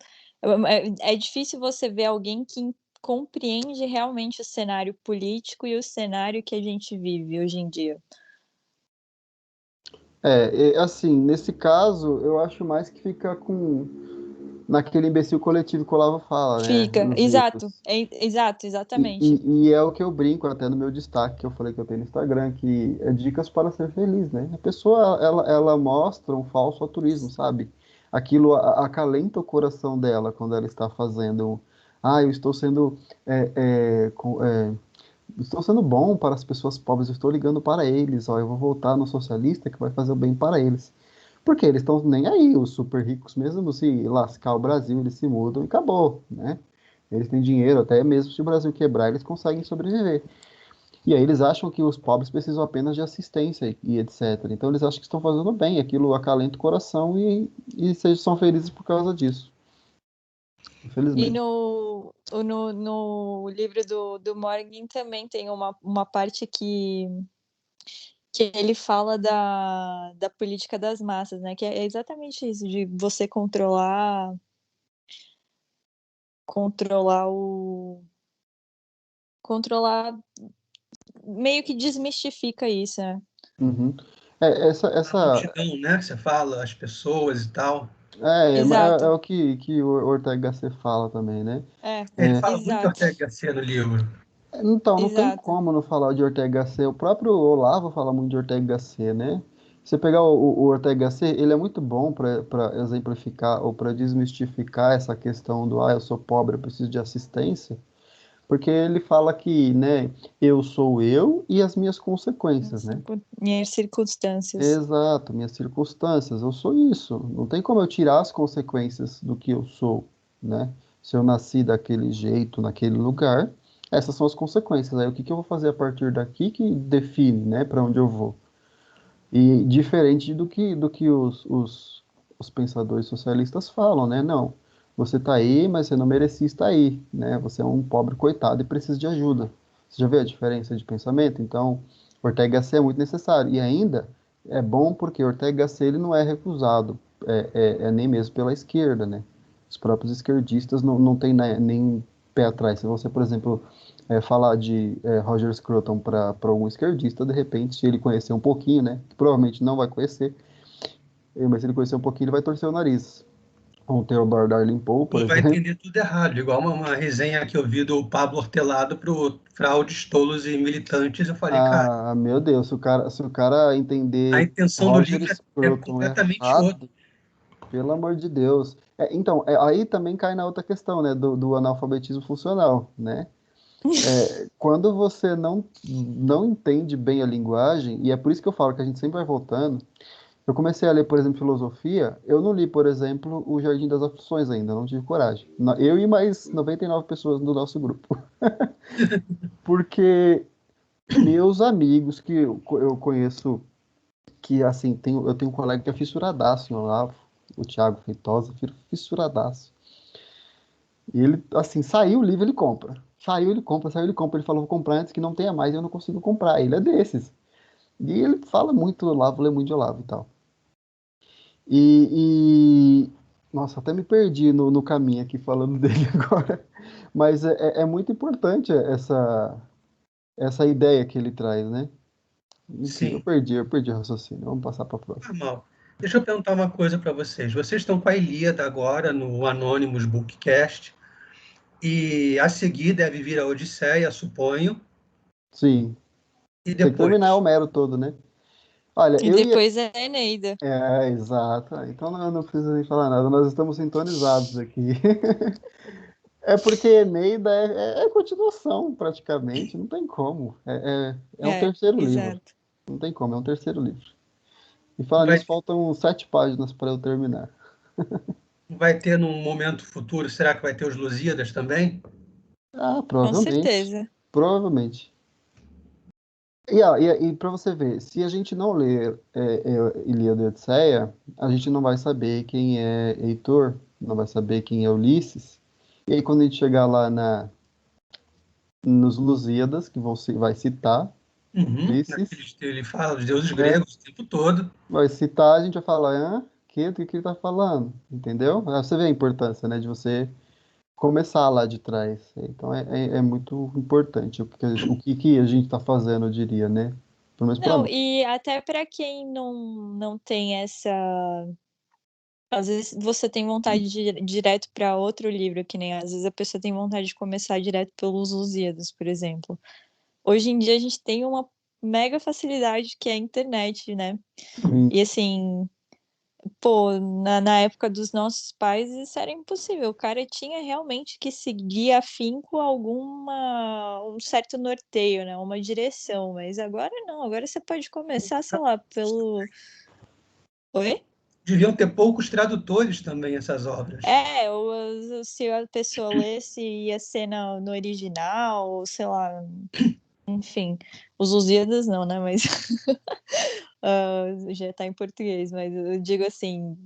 é difícil você ver alguém que compreende realmente o cenário político e o cenário que a gente vive hoje em dia. Assim, nesse caso, eu acho mais que fica naquele imbecil coletivo que o Olavo fala, né? Fica, Os exato, ricos. exato, E, exatamente. e, e é o que eu brinco até no meu destaque, que eu falei que eu tenho no Instagram, que é dicas para ser feliz, né? A pessoa, ela mostra um falso altruísmo, sabe? Aquilo acalenta o coração dela quando ela está fazendo. Eu estou sendo, estou sendo bom para as pessoas pobres, eu estou ligando para eles, ó, eu vou voltar no socialista que vai fazer o bem para eles. Porque eles estão nem aí, os super ricos, mesmo se lascar o Brasil, eles se mudam e acabou, né? Eles têm dinheiro, até mesmo se o Brasil quebrar, eles conseguem sobreviver. E aí eles acham que os pobres precisam apenas de assistência e etc. Então eles acham que estão fazendo bem, aquilo acalenta o coração e são felizes por causa disso. E Infelizmente. no livro do Morgan também tem uma parte que ele fala da política das massas, né? Que é exatamente isso, de você controlar controlar, meio que desmistifica isso, né? Uhum. A multidão, né? Você fala, as pessoas e tal. É Exato. o que o Ortega Gasset fala também, né? Ele É, fala muito Exato, Ortega Gasset no livro. então, não tem exato. como não falar de Ortega Gasset. O próprio Olavo fala muito de Ortega Gasset, né? Você pegar o Ortega Gasset, ele é muito bom para exemplificar ou para desmistificar essa questão do eu sou pobre, eu preciso de assistência, porque ele fala que, né, eu sou eu e as minhas consequências, né? Minhas circunstâncias. Exato, minhas circunstâncias, eu sou isso. Não tem como eu tirar as consequências do que eu sou, né? Se eu nasci daquele jeito, naquele lugar, essas são as consequências. Aí o que que eu vou fazer a partir daqui que define, né, para onde eu vou? E diferente do que os pensadores socialistas falam, né? Não, você está aí, mas você não merecia estar aí, né? Você é um pobre coitado e precisa de ajuda. Você já vê a diferença de pensamento? Então, Ortega y Gasset é muito necessário. E ainda é bom porque Ortega y Gasset ele não é recusado, nem mesmo pela esquerda, né? Os próprios esquerdistas não têm nem pé atrás. Se você, por exemplo, falar de Roger Scruton para algum esquerdista, de repente, se ele conhecer um pouquinho, né? Que provavelmente não vai conhecer, mas se ele conhecer um pouquinho, ele vai torcer o nariz. O Theodore Darling Poe, por Ou vai exemplo. entender tudo errado, igual uma resenha que eu vi do Pablo Hortelado para o Fraudes, Tolos e Militantes. Eu falei, cara, Ah, meu Deus, se o cara a entender intenção do Roger livro é Scruton completamente outra. errado, pelo amor de Deus. Então, aí também cai na outra questão, né? Do analfabetismo funcional, né? Quando você não entende bem a linguagem, e é por isso que eu falo que a gente sempre vai voltando. Eu comecei a ler, por exemplo, filosofia. Eu não li, por exemplo, O Jardim das Aflições ainda, não tive coragem. Eu e mais 99 pessoas do nosso grupo. Porque meus amigos que eu conheço, que assim, eu tenho um colega que é fissuradaço em Olavo, o Thiago Feitosa, fissuradaço. E ele, assim, saiu o livro, ele compra. Saiu, ele compra, saiu, ele compra. Ele falou, vou comprar antes que não tenha mais, eu não consigo comprar. Ele é desses. E ele fala muito do Olavo, lê muito de Olavo e tal. Nossa, até me perdi no caminho aqui falando dele agora. Mas é muito importante essa ideia que ele traz, né? Enfim, Sim, eu perdi o raciocínio. Vamos passar para a próxima. normal. Deixa eu perguntar uma coisa para vocês. Vocês estão com a Ilíada agora no Anonymous Bookcast, e a seguir deve vir a Odisseia, suponho, Sim, e tem que terminar o depois. mero todo, né? Olha, E eu ia. depois é Eneida. Exato. Então não precisa nem falar nada, nós estamos sintonizados aqui. É porque Neida é continuação, praticamente, não tem como. É um terceiro livro, Exato. não tem como, é um terceiro livro. E falando Vai, nisso, faltam 7 páginas para eu terminar. vai ter num momento futuro, será que vai ter os Lusíadas também? Ah, Com provavelmente. certeza. Provavelmente. E para você ver, se a gente não ler Ilíada e Odisseia, a gente não vai saber quem é Heitor, não vai saber quem é Ulisses. E aí, quando a gente chegar lá nos Lusíadas, que vai citar Uhum. Ulisses, Ele fala dos deuses né? gregos o tempo todo. Vai citar, a gente vai falar, hã? quê, do que ele está falando, entendeu? Aí você vê a importância, né, de você começar lá de trás. Então é muito importante o que a gente está fazendo, eu diria, né? Pelo menos para Não, mim. e até para quem não tem essa. Às vezes você tem vontade de ir direto para outro livro, que nem às vezes a pessoa tem vontade de começar direto pelos Lusíadas, por exemplo. Hoje em dia a gente tem uma mega facilidade que é a internet, né? Sim. E assim, pô, na época dos nossos pais isso era impossível. O cara tinha realmente que seguir afinco um certo norteio, né? Uma direção. Mas agora não, agora você pode começar, sei lá, pelo. Oi? Deviam ter poucos tradutores também, essas obras. É, ou se a pessoa lesse ia ser no original, ou sei lá, enfim. Os Lusíadas não, né? Mas já tá em português, mas eu digo assim,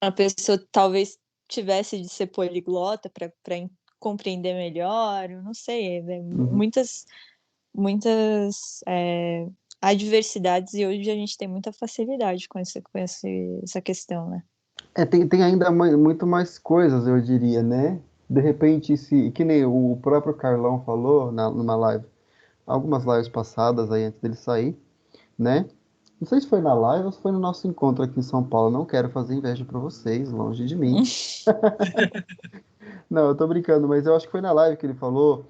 a pessoa talvez tivesse de ser poliglota para compreender melhor, eu não sei, né? Uhum. Muitas adversidades e hoje a gente tem muita facilidade com essa questão, né? Tem ainda muito mais coisas, eu diria, né? De repente, que nem o próprio Carlão falou numa live, algumas lives passadas aí antes dele sair, né? Não sei se foi na live ou se foi no nosso encontro aqui em São Paulo. Não quero fazer inveja para vocês, longe de mim. Não, eu tô brincando, mas eu acho que foi na live que ele falou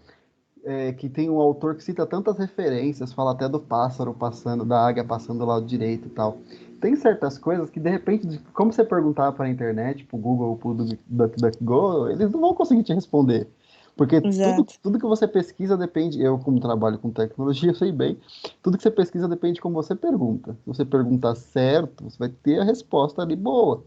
que tem um autor que cita tantas referências, fala até do pássaro passando, da águia passando do lado direito e tal. Tem certas coisas que, de repente, como você perguntar para a internet, pro Google, pro DuckDuckGo, eles não vão conseguir te responder. Porque tudo, Exato. tudo que você pesquisa depende, eu como trabalho com tecnologia, sei bem, tudo que você pesquisa depende de como você pergunta. Se você perguntar certo, você vai ter a resposta ali boa.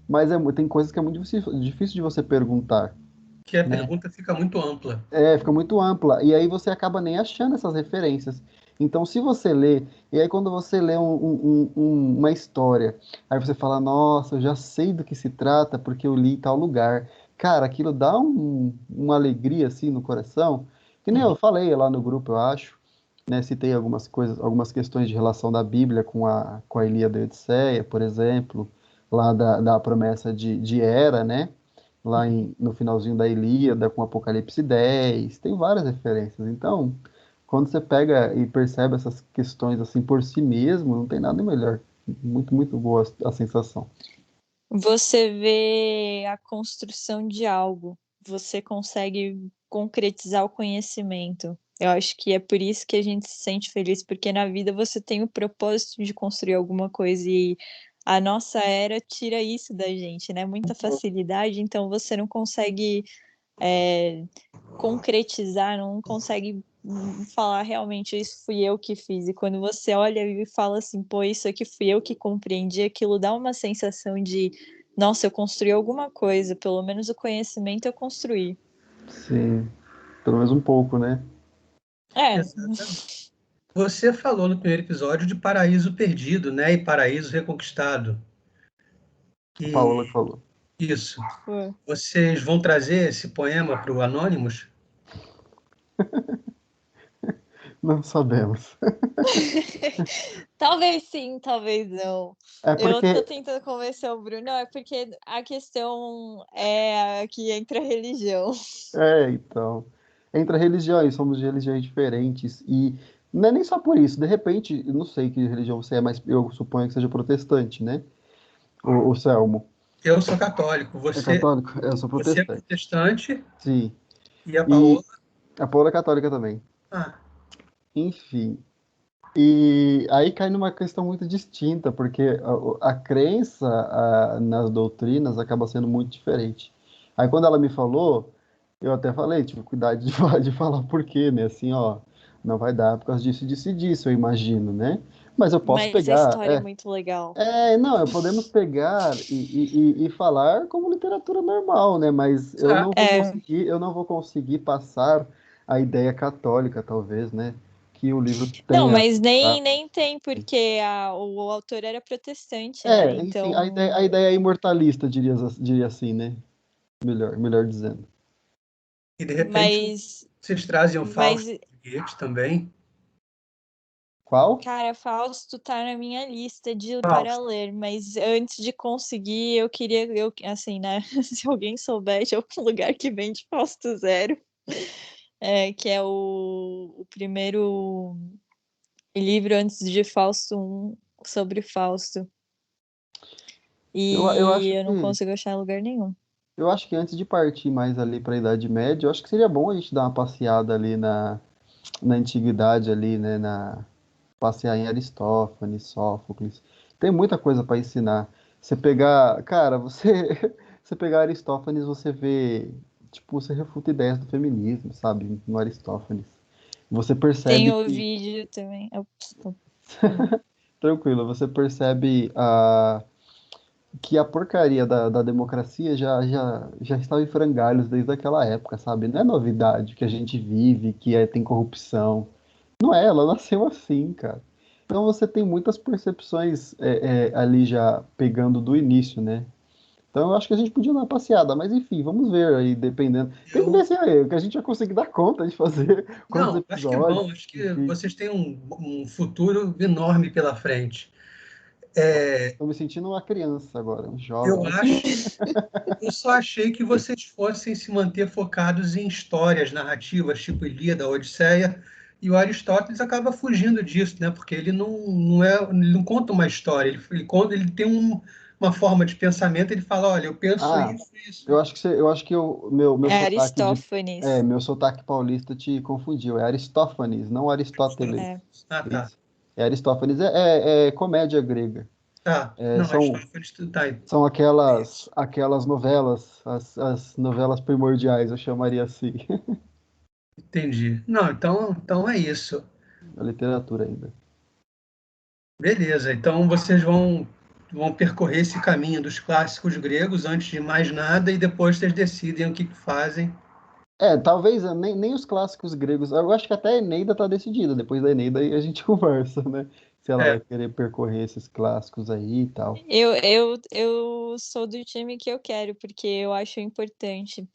Mas tem coisas que é muito difícil de você perguntar, Que a né? pergunta fica muito ampla. Fica muito ampla. E aí você acaba nem achando essas referências. Então, se você lê, e aí quando você lê uma história, aí você fala, nossa, eu já sei do que se trata porque eu li em tal lugar. Cara, aquilo dá uma alegria assim no coração, que nem eu Uhum. falei lá no grupo, eu acho, né? Citei algumas coisas, algumas questões de relação da Bíblia com a Ilíada e a Odisseia, por exemplo, lá da promessa de Hera, né? Lá no finalzinho da Ilíada, com Apocalipse 10, tem várias referências. Então, quando você pega e percebe essas questões assim por si mesmo, não tem nada melhor. Muito, muito boa a sensação. Você vê a construção de algo, você consegue concretizar o conhecimento. Eu acho que é por isso que a gente se sente feliz, porque na vida você tem o propósito de construir alguma coisa e a nossa era tira isso da gente, né? Muita facilidade, então você não consegue eh, concretizar, não consegue falar realmente isso fui eu que fiz. E quando você olha e fala assim, pô, isso aqui fui eu que compreendi, aquilo dá uma sensação de, nossa, eu construí alguma coisa, pelo menos o conhecimento eu construí. Sim, pelo menos um pouco, né? É, Exatamente. Você falou no primeiro episódio de Paraíso Perdido, né? E Paraíso Reconquistado. A Paola que E falou. isso. pô. Vocês vão trazer esse poema para o Anonymous? Não sabemos. Talvez sim, talvez não. É Eu porque, tô tentando convencer o Bruno, não, é porque a questão é que entra a religião. então, entre religiões, somos de religiões diferentes e não é nem só por isso. De repente, eu não sei que religião você é, mas eu suponho que seja protestante, né? O Selmo. Eu sou católico, É católico? Eu sou você é protestante. protestante Sim. e a E Paola. a Paola é católica também. Ah, Enfim. E aí cai numa questão muito distinta, porque a crença nas doutrinas acaba sendo muito diferente. Aí quando ela me falou, eu até falei, tive cuidado de, de falar por quê, né? Assim, ó, não vai dar por causa disso, disso e disso, eu imagino, né? Mas eu posso Mas a pegar, história é muito legal. não, podemos pegar e falar como literatura normal, né? Mas exato. eu não vou conseguir passar a ideia católica, talvez, né? Que o livro Não, tenha. mas nem tem, porque o autor era protestante, né? Enfim, Então, a ideia é imortalista, diria assim, né? Melhor dizendo. E de repente mas, vocês trazem o mas Fausto de Goethe também. Qual? Cara, Fausto tá na minha lista para Fausto. ler, mas antes de conseguir, eu queria, assim, né? Se alguém souber de algum lugar que vende Fausto Zero, que é o primeiro livro antes de Fausto 1 sobre Fausto. Eu E acho eu não que consigo achar em lugar nenhum. eu acho que antes de partir mais ali para a Idade Média, eu acho que seria bom a gente dar uma passeada ali na antiguidade ali, né, passear em Aristófanes, Sófocles. Tem muita coisa para ensinar. Você pegar, cara, você pegar Aristófanes, você vê, tipo, você refuta ideias do feminismo, sabe, no Aristófanes. Você percebe Tem o que, vídeo também. Ops, tô falando. tranquilo, você percebe que a porcaria da democracia já estava em frangalhos desde aquela época, sabe? Não é novidade que a gente vive, tem corrupção. Não é, ela nasceu assim, cara. Então você tem muitas percepções ali já pegando do início, né? Então eu acho que a gente podia dar uma passeada, mas enfim, vamos ver aí, dependendo. Tem que ver Eu, se que a gente vai conseguir dar conta de fazer quantos não, acho que é episódios, bom, acho que enfim. vocês têm um futuro enorme pela frente. É, Estou me sentindo uma criança agora, um eu jovem. acho, eu só achei que vocês fossem se manter focados em histórias, narrativas, tipo Ilíada, Odisseia, e o Aristóteles acaba fugindo disso, né? Porque ele não conta uma história, ele tem uma forma de pensamento, ele fala, olha, eu penso Ah, isso, isso. eu acho que eu acho que meu É sotaque Aristófanes. meu sotaque paulista te confundiu. É Aristófanes, não Aristóteles. É. Ah, tá. Isso. É Aristófanes, é comédia grega. Tá. É, Não, são Aristóteles tá aí. são aquelas novelas, as novelas primordiais, eu chamaria assim, Entendi. Não, então é isso. a literatura ainda. Beleza. Então vocês vão percorrer esse caminho dos clássicos gregos antes de mais nada e depois vocês decidem o que fazem. Talvez nem os clássicos gregos. Eu acho que até a Eneida tá decidida. Depois da Eneida aí a gente conversa, né? Se ela vai É, querer percorrer esses clássicos aí e tal. Eu sou do time que eu quero, porque eu acho importante.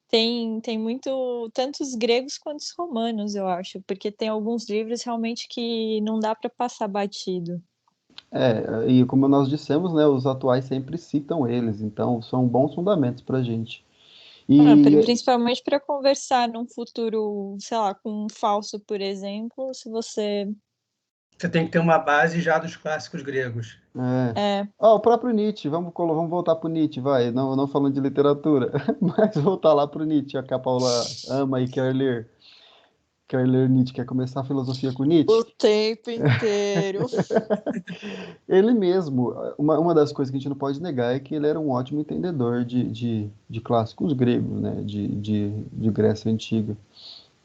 Tem muito, tanto os gregos quanto os romanos, eu acho, porque tem alguns livros realmente que não dá para passar batido. E como nós dissemos, né, os atuais sempre citam eles, então são bons fundamentos para a gente. E Principalmente para conversar num futuro, sei lá, com um falso, por exemplo, se você você tem que ter uma base já dos clássicos gregos. é, é, o próprio Nietzsche, vamos voltar para o Nietzsche, vai, não falando de literatura, mas voltar lá para o Nietzsche, a que a Paula ama e quer ler Nietzsche, quer começar a filosofia com o Nietzsche. tempo inteiro. Ele mesmo, uma das coisas que a gente não pode negar é que ele era um ótimo entendedor de clássicos gregos, né, de Grécia Antiga.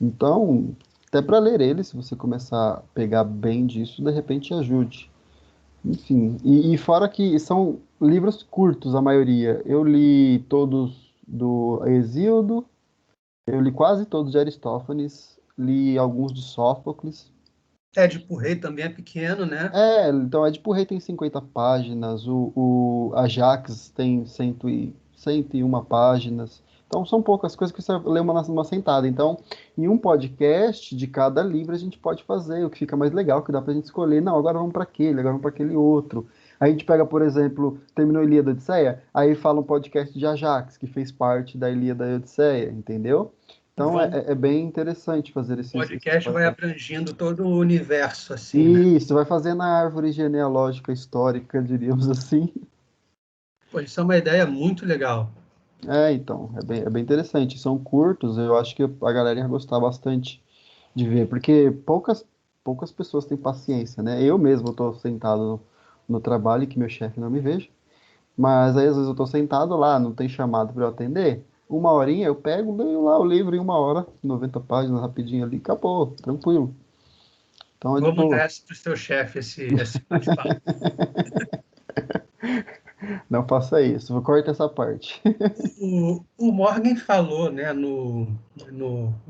Então, até para ler ele, se você começar a pegar bem disso, de repente ajude. Enfim, e fora que são livros curtos, a maioria. Eu li todos do Hesíodo, eu li quase todos de Aristófanes, li alguns de Sófocles. Édipo Rei também é pequeno, né? Então Édipo Rei tem 50 páginas, o Ajax tem 101 páginas. Então são poucas coisas que você lê uma sentada. Então, em um podcast de cada livro a gente pode fazer o que fica mais legal, que dá pra gente escolher. Não, agora vamos para aquele, agora vamos para aquele outro. Aí a gente pega, por exemplo, terminou a Ilíada e Odisseia, aí fala um podcast de Ajax, que fez parte da Ilíada e Odisseia, entendeu? Então Vão, é bem interessante fazer o esses podcast vai podcasts. abrangindo todo o universo, assim, né? Isso, vai fazendo a árvore genealógica histórica, diríamos assim. Pô, isso é uma ideia muito legal. Então, é bem interessante. São curtos, eu acho que a galera ia gostar bastante de ver, porque poucas pessoas têm paciência, né? Eu mesmo estou sentado no trabalho e que meu chefe não me veja, mas aí às vezes eu estou sentado lá, não tem chamado para eu atender. Uma horinha eu pego, leio lá o livro em uma hora, 90 páginas rapidinho ali, acabou, tranquilo. Então é de Vou mandar boa. essa para o seu chefe, esse bate-papo. Não faça isso, vou cortar essa parte. O Morgan falou, né,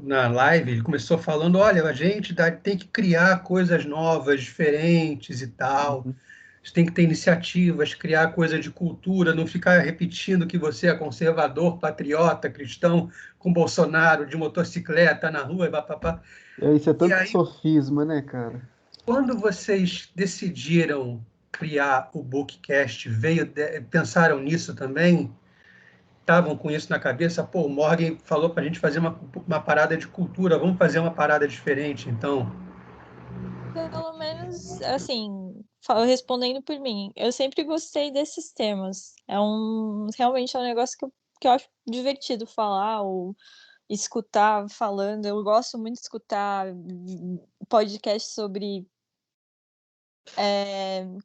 na live, ele começou falando, olha, a gente tem que criar coisas novas, diferentes e tal, a gente tem que ter iniciativas, criar coisa de cultura, não ficar repetindo que você é conservador, patriota, cristão, com Bolsonaro, de motocicleta na rua, e papapá. Isso é E tanto aí sofisma, né, cara? Quando vocês decidiram criar o Bookcast, pensaram nisso também? Estavam com isso na cabeça? Pô, o Morgan falou para a gente fazer uma parada de cultura, vamos fazer uma parada diferente, então. Pelo menos, assim, respondendo por mim, eu sempre gostei desses temas. Realmente é um negócio que eu acho divertido falar ou escutar falando. Eu gosto muito de escutar podcast sobre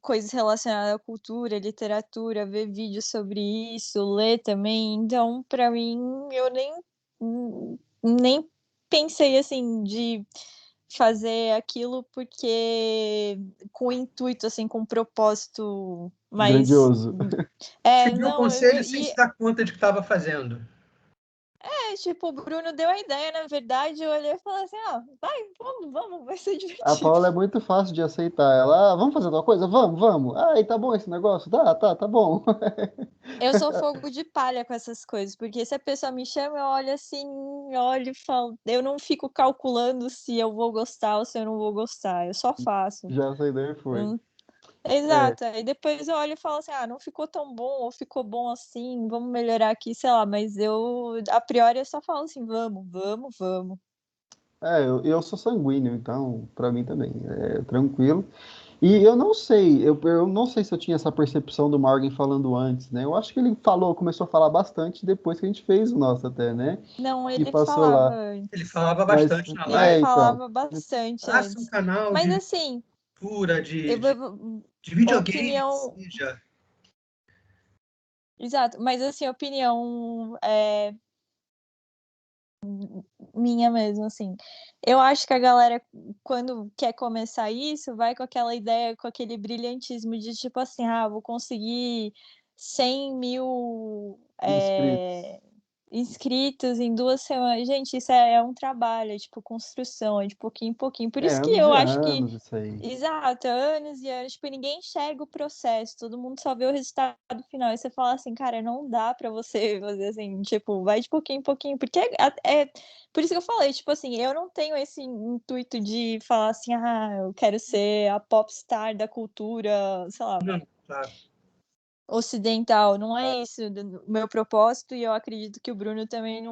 coisas relacionadas à cultura, literatura, ver vídeos sobre isso, ler também. Então, para mim, eu nem pensei assim de fazer aquilo porque com intuito, assim, com propósito mais. Grandioso. Seguiu o Não, conselho sem se dar conta de que estava fazendo. tipo, o Bruno deu a ideia, na verdade, eu olhei e falei assim, vai, vamos, vai ser A divertido. Paula é muito fácil de aceitar. Ela, vamos fazer uma coisa? Vamos. Aí, tá bom esse negócio? Tá bom. Eu sou fogo de palha com essas coisas, porque se a pessoa me chama, eu olho assim, olho e falo, eu não fico calculando se eu vou gostar ou se eu não vou gostar, eu só faço. Já essa ideia foi. É, Exato, aí depois eu olho e falo assim, não ficou tão bom, ou ficou bom assim, vamos melhorar aqui, sei lá, mas a priori, eu só falo assim, vamos. eu sou sanguíneo, então, pra mim também, é tranquilo. E eu não sei, eu não sei se eu tinha essa percepção do Morgan falando antes, né? Eu acho que ele começou a falar bastante depois que a gente fez o nosso até, né? Não, E ele passou falava lá. Ele antes. falava Mas, bastante na Ele live. então, falava bastante Faça um antes. canal Mas de assim, cultura, eu, de videogame, que opinião. seja. Exato, mas assim, opinião minha mesmo, assim. Eu acho que a galera, quando quer começar isso, vai com aquela ideia, com aquele brilhantismo de tipo assim, vou conseguir 100.000 inscritos. inscritos em 2 semanas. Gente, isso é um trabalho, é tipo construção, é de pouquinho em pouquinho. Por isso que Anos eu e acho que anos isso aí. exato, anos e anos, tipo, ninguém enxerga o processo, todo mundo só vê o resultado final. E você fala assim, cara, não dá pra você fazer assim, tipo, vai de pouquinho em pouquinho, porque por isso que eu falei, tipo assim, eu não tenho esse intuito de falar assim, eu quero ser a popstar da cultura, sei lá, Não, claro. ocidental, não é isso o meu propósito, e eu acredito que o Bruno também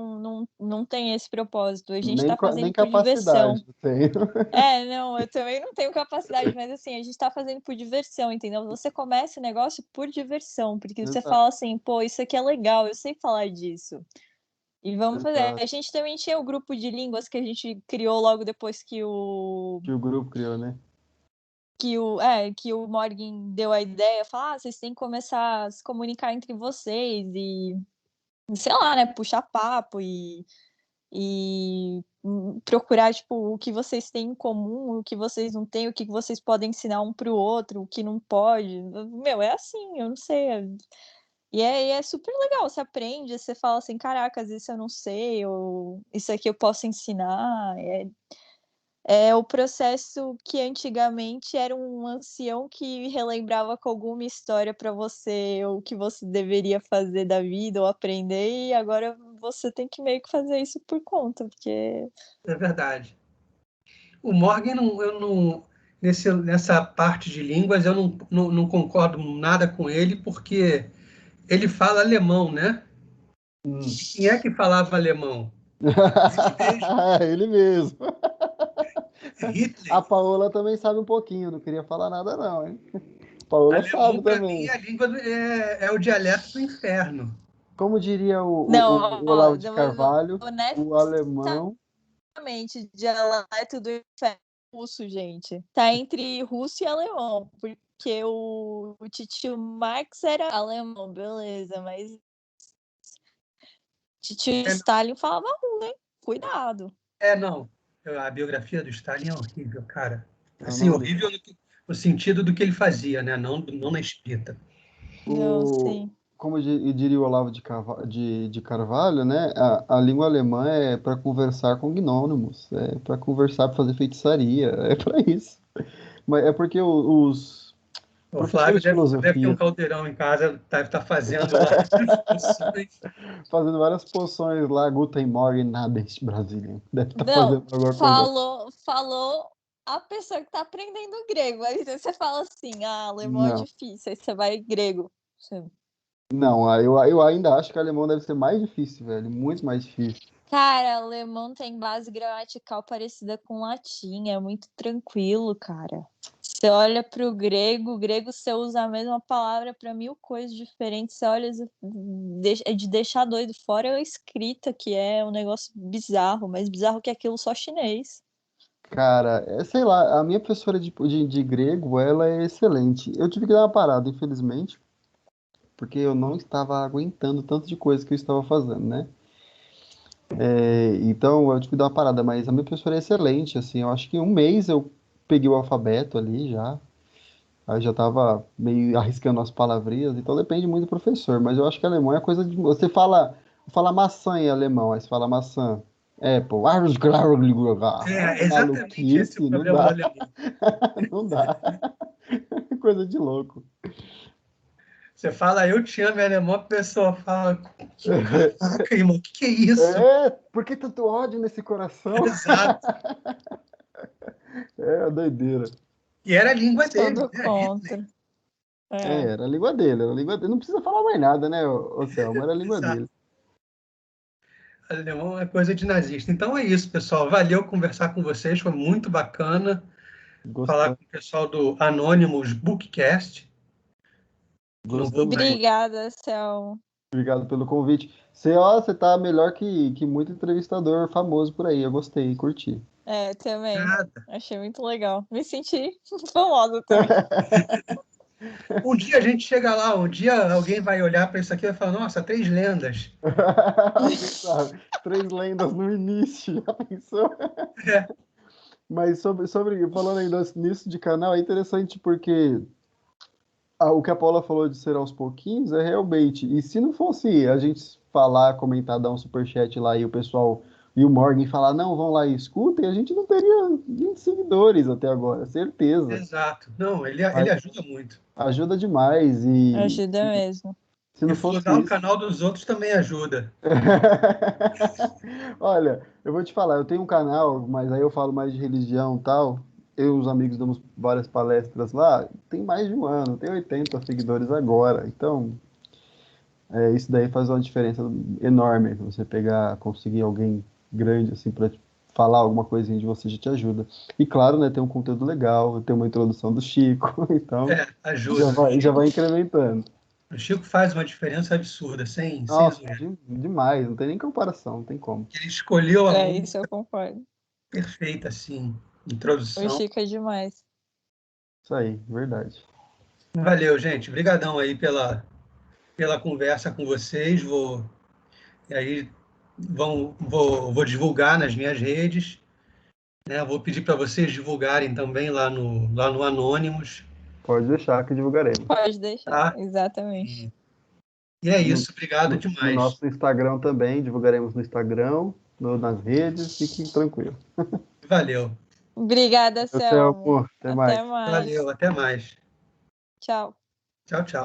não tem esse propósito. A gente tá Nem fazendo por diversão. capacidade eu tenho. Não, eu também não tenho capacidade, mas assim, a gente tá fazendo por diversão, entendeu? Você começa o negócio por diversão, porque você Exato, fala assim, pô, isso aqui é legal, eu sei falar disso. E vamos fazer. exato. A gente também tinha o grupo de línguas que a gente criou logo depois Que o grupo criou, né? que o Morgan deu a ideia, falar, vocês têm que começar a se comunicar entre vocês e sei lá, né, puxar papo e procurar, tipo, o que vocês têm em comum, o que vocês não têm, o que vocês podem ensinar um para o outro, o que não pode. Meu, é assim, eu não sei. E é super legal, você aprende, você fala assim, caracas, isso eu não sei, ou isso aqui eu posso ensinar. É o processo que antigamente era um ancião que relembrava com alguma história para você, ou o que você deveria fazer da vida, ou aprender, e agora você tem que meio que fazer isso por conta, porque É verdade. O Morgan, eu não, nessa parte de línguas, eu não concordo nada com ele, porque ele fala alemão, né? Quem é que falava alemão? Ele mesmo, Ele mesmo. A Hitler. Paola também sabe um pouquinho, não queria falar nada não, hein? Paola Alemão, sabe para mim, também. é a língua é o dialeto do inferno. Como diria não, o Olavo de ó, Carvalho, o alemão. honestamente, dialeto do inferno russo, gente. Tá entre russo e alemão, porque o titio Marx era alemão, beleza, mas titio É, Stalin falava ruim, hein? Cuidado. não. A biografia do Stalin é horrível, cara. Eu Assim, não li. horrível no sentido do que ele fazia, né? Não na escrita. Não, O, sim. como diria o Olavo de Carvalho, né? A língua alemã é para conversar com gnômos, é para conversar, para fazer feitiçaria, é para isso. Mas é porque os O Flávio professores de deve ter um filosofia caldeirão em casa, deve estar fazendo lá as poções. fazendo várias poções lá, Guten Morgen, nada este Brasília. Deve estar Não, fazendo alguma coisa. falou a pessoa que tá aprendendo grego. Aí você fala assim, alemão é Não. difícil. Aí você vai grego. Não, eu ainda acho que alemão deve ser mais difícil, velho. Muito mais difícil. Cara, alemão tem base gramatical parecida com latim. É muito tranquilo, cara. Você olha pro grego, o grego você usa a mesma palavra para 1000 coisas diferentes. Você olha, é de deixar doido. Fora a escrita, que é um negócio bizarro, mais bizarro que aquilo só chinês. Cara, sei lá, a minha professora de grego, ela é excelente. Eu tive que dar uma parada, infelizmente, porque eu não estava aguentando tanto de coisa que eu estava fazendo, né? Então, eu tive que dar uma parada, mas a minha professora é excelente, assim, eu acho que em um mês eu peguei o alfabeto ali já, aí já tava meio arriscando as palavrinhas, então depende muito do professor, mas eu acho que alemão é coisa de... Você fala maçã em alemão, aí você fala maçã, Apple, É exatamente esse o maluquice, não problema do dá, alemão. não dá, coisa de louco. Você fala, eu te amo em alemão, a pessoa fala, caraca, irmão, o que é isso? Por que tanto ódio nesse coração? Exato. É, doideira. E era a língua dele, Tudo né? Hitler. contra. É. Era a língua dele, era a língua dele. Não precisa falar mais nada, né, ô Selma? Era a língua Exato. dele. Alemão é coisa de nazista. Então é isso, pessoal. Valeu conversar com vocês, foi muito bacana falar Gostamos, com o pessoal do Anonymous Bookcast. Não vou gostamos mais. muito. Obrigada, Céu. Obrigado pelo convite. Você tá melhor que muito entrevistador famoso por aí. Eu gostei, curti. É, também. Nada. Achei muito legal. Me senti famosa também. Um dia a gente chega lá, um dia alguém vai olhar para isso aqui e vai falar: Nossa, 3 lendas. Quem sabe? 3 lendas no início, já pensou? É, Mas falando ainda nisso de canal, é interessante porque o que a Paula falou de ser aos pouquinhos é realmente. E se não fosse a gente falar, comentar, dar um superchat lá e o pessoal e o Morgan falar, não, vão lá e escutem, a gente não teria 20 seguidores até agora, certeza. exato. Não, ele Mas ajuda muito. ajuda demais e Ajuda mesmo. se E não fosse flogar o isso. canal dos outros também ajuda. Olha, eu vou te falar, eu tenho um canal, mas aí eu falo mais de religião e tal. Eu e os amigos damos várias palestras lá. Tem mais de um ano, tem 80 seguidores agora. Então, isso daí faz uma diferença enorme. Você pegar, conseguir alguém grande assim para falar alguma coisinha de você já te ajuda. E claro, né, tem um conteúdo legal, tem uma introdução do Chico, então É, já ajuda. vai, já vai incrementando. O Chico faz uma diferença absurda, sem Nossa, zoeira. demais, não tem nem comparação, não tem como. Ele escolheu a É, isso música eu concordo. perfeita, assim, O introdução. Chico é demais. Isso aí, verdade. Valeu, gente. Obrigadão aí pela conversa com vocês. E aí vou divulgar nas minhas redes, né? Vou pedir para vocês divulgarem também lá no Anonymous, Pode deixar que divulgaremos. Pode deixar, tá? exatamente. E é No, isso. Obrigado no demais. nosso Instagram também, divulgaremos no Instagram, nas redes, fiquem tranquilos. Valeu. Obrigada, Até, Selmo. amor. Até mais. Até mais. Valeu. Até mais. Tchau. Tchau, tchau.